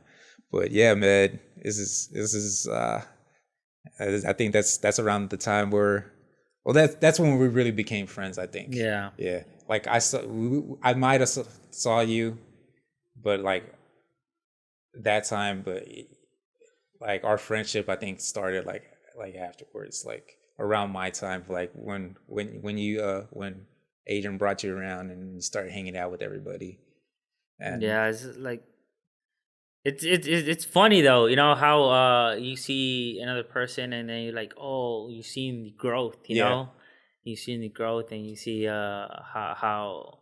But yeah, man, this is I think that's around the time that's when we really became friends, I think. Yeah. Yeah. Like I might have saw you, but like that time, but like our friendship I think started like afterwards, like around my time, like when Adrian brought you around and you started hanging out with everybody. And yeah, it's like it's funny though, how you see another person and then you're like, oh, you've seen the growth, you know, you've seen the growth and you see how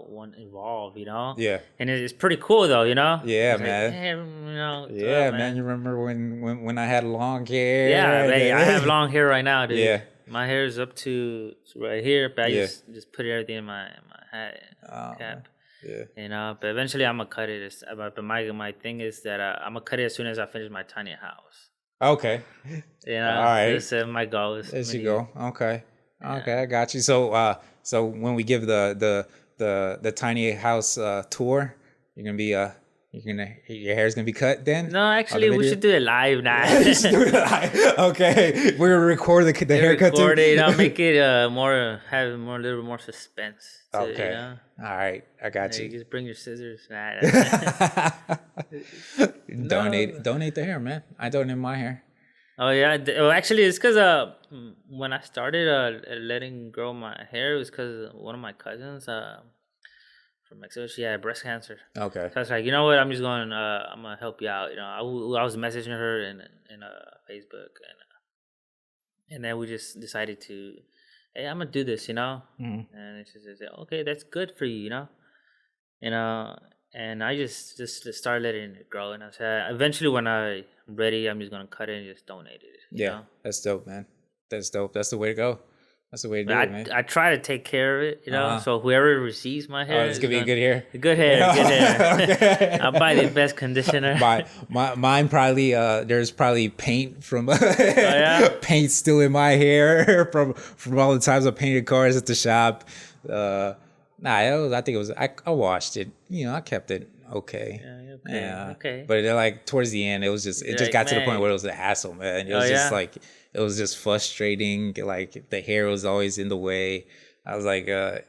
one evolved, Yeah. And it's pretty cool though, Yeah, it's man. Like, hey, yeah, man. You remember when I had long hair? Yeah, man, I have long hair right now, dude. Yeah. My hair is up to right here, but I just put everything in my hat cap. Yeah. But eventually I'm gonna cut it. But my thing is that I'm gonna cut it as soon as I finish my tiny house. Okay. All right. That's my goal. There you go. Okay. I got you. So when we give the the tiny house tour? You're gonna be your hair's gonna be cut then? No, actually, we should do it live now. Just do it live. Okay, we're gonna record the haircut too. Record it, make it have a little more suspense. Okay. All right, I got you. Just bring your scissors. Donate the hair, man. I donate my hair. Oh yeah. Well, actually, it's because when I started letting grow my hair, it was because one of my cousins from Mexico, she had breast cancer. Okay. So I was like, you know what? I'm gonna help you out. I was messaging her in Facebook, and then we just decided to, hey, I'm gonna do this, Mm-hmm. And she said, okay, that's good for you, and I just started letting it grow, and I said, eventually when I'm ready, I'm just gonna cut it and just donate it. You know? That's dope, man. That's dope. That's the way to go. That's the way to do it, man. I try to take care of it, So whoever receives my hair, it's gonna be good hair. Good hair, good hair. Okay. I'll buy the best conditioner. Mine probably there's probably paint from yeah? paint still in my hair from all the times I painted cars at the shop. I think it was I washed it. I kept it okay. Okay. But like towards the end, it just got to the point where it was a hassle, man. It was just like. It was just frustrating. Like the hair was always in the way. I was like, the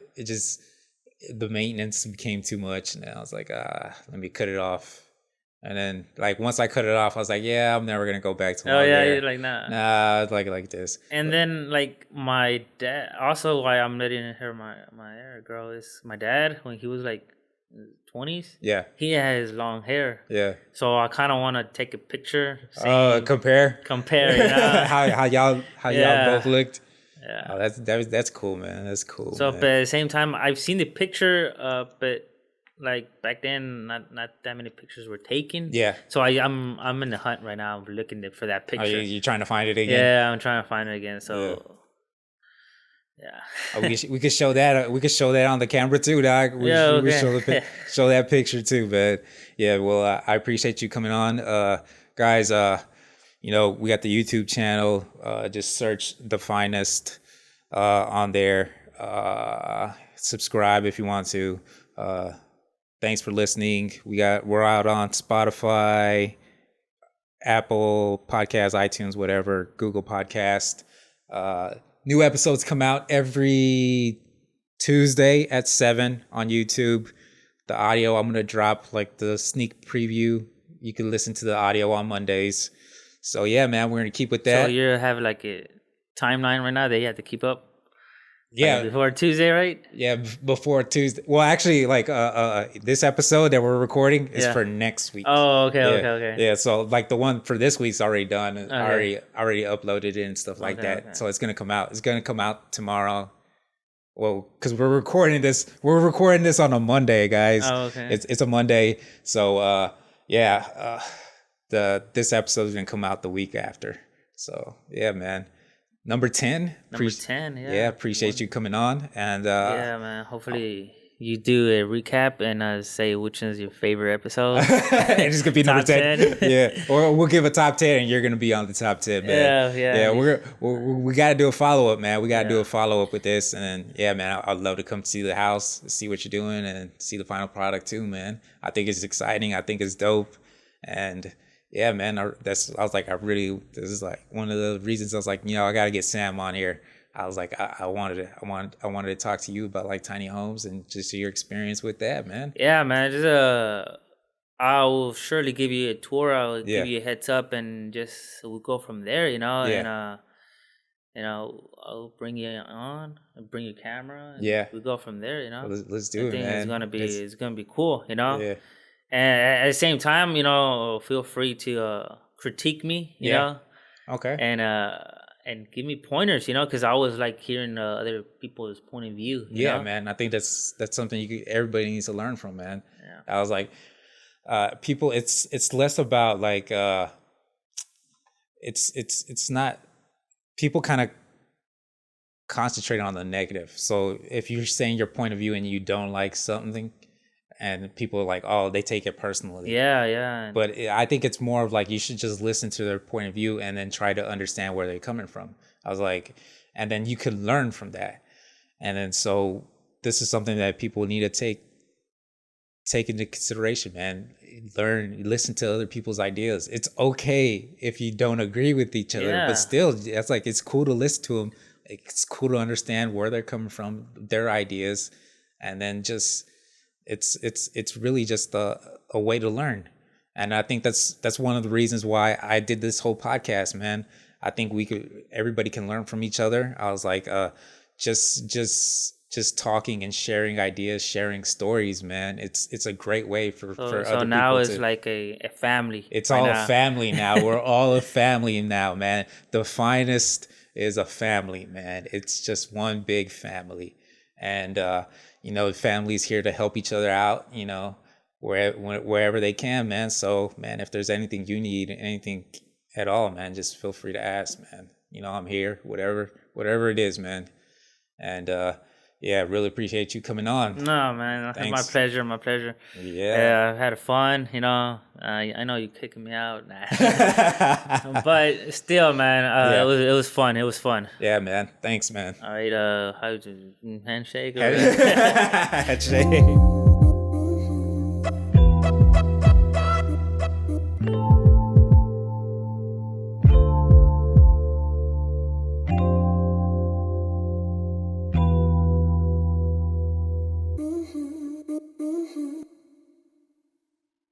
maintenance became too much. And I was like, let me cut it off. And then like once I cut it off, I was like, yeah, I'm never gonna go back to long hair. You're like, nah. Nah, it's like this. And then like my dad, also why I'm letting my hair grow is my dad, when he was like 20s, he has long hair, so I kind of want to take a picture, compare how y'all both looked. That's cool, man. That's cool. So man. But at the same time, I've seen the picture, but like back then not that many pictures were taken. So I'm in the hunt right now. I'm looking for that picture. You're trying to find it again? Yeah, I'm trying to find it again. So we could show that. We could show that on the camera too, dog. We could show that picture too. But yeah, well, I appreciate you coming on, guys. We got the YouTube channel. Just search Defynest on there. Subscribe if you want to. Thanks for listening. We're out on Spotify, Apple Podcasts, iTunes, whatever, Google Podcast. New episodes come out every Tuesday at 7 on YouTube. The audio, I'm going to drop like the sneak preview. You can listen to the audio on Mondays. So yeah, man, we're going to keep with that. So you have like a timeline right now that you have to keep up? Yeah. Like before Tuesday, right? Yeah, before Tuesday. Well, actually, like this episode that we're recording is for next week. Oh, okay. Yeah, so like the one for this week's already done. Okay. Already uploaded it and stuff like that. Okay. So it's gonna come out. It's gonna come out tomorrow. Well, because we're recording this on a Monday, guys. Oh, okay. It's a Monday. So this episode is gonna come out the week after. So yeah, man. Number 10. Number 10, yeah. Yeah, appreciate you coming on. And yeah, man. Hopefully you do a recap and say which is your favorite episode. It's gonna be number 10. Yeah, or we'll give a top 10, and you're gonna be on the top 10, man. Yeah. We gotta do a follow up, man. We gotta do a follow up with this, and yeah, man. I'd love to come see the house, see what you're doing, and see the final product too, man. I think it's exciting. I think it's dope, and. Yeah, man. This is like one of the reasons I was like, I gotta get Sam on here. I was like, I wanted to talk to you about like tiny homes and just your experience with that, man. Yeah, man. Just I will surely give you a tour. I'll give you a heads up, and just we'll go from there. And I'll bring you on, bring your camera. And we'll go from there. Well, let's do it, man. It's gonna be cool. Yeah. And at the same time, feel free to critique me, you know. Okay. And give me pointers, because I always like hearing other people's point of view. You know? Man. I think that's something everybody needs to learn from, man. Yeah. I was like, people. It's less about like it's not. People kind of concentrate on the negative. So if you're saying your point of view and you don't like something. And people are like, oh, they take it personally. Yeah. But I think it's more of like you should just listen to their point of view and then try to understand where they're coming from. I was like, and then you could learn from that. And then so this is something that people need to take into consideration, man. Learn, listen to other people's ideas. It's okay if you don't agree with each other, Yeah. but still, that's like, it's cool to listen to them. It's cool to understand where they're coming from, their ideas, and then just it's really just a way to learn. And I think that's one of the reasons why I did this whole podcast, man. I think everybody can learn from each other. I was like, just talking and sharing ideas, sharing stories, man. It's a great way for other people. So now it's like a family. It's right all now. a family now. We're all a family now, man. Defynest is a family, man. It's just one big family. And family's here to help each other out, wherever they can, man. So, man, if there's anything you need, anything at all, man, just feel free to ask, man. I'm here, whatever it is, man. And yeah, really appreciate you coming on. No, man, Thanks. my pleasure. Yeah, I've had fun. I know you kicking me out, but still, man, Yeah. it was fun. It was fun. Yeah, man. Thanks, man. All right, how handshake? Handshake.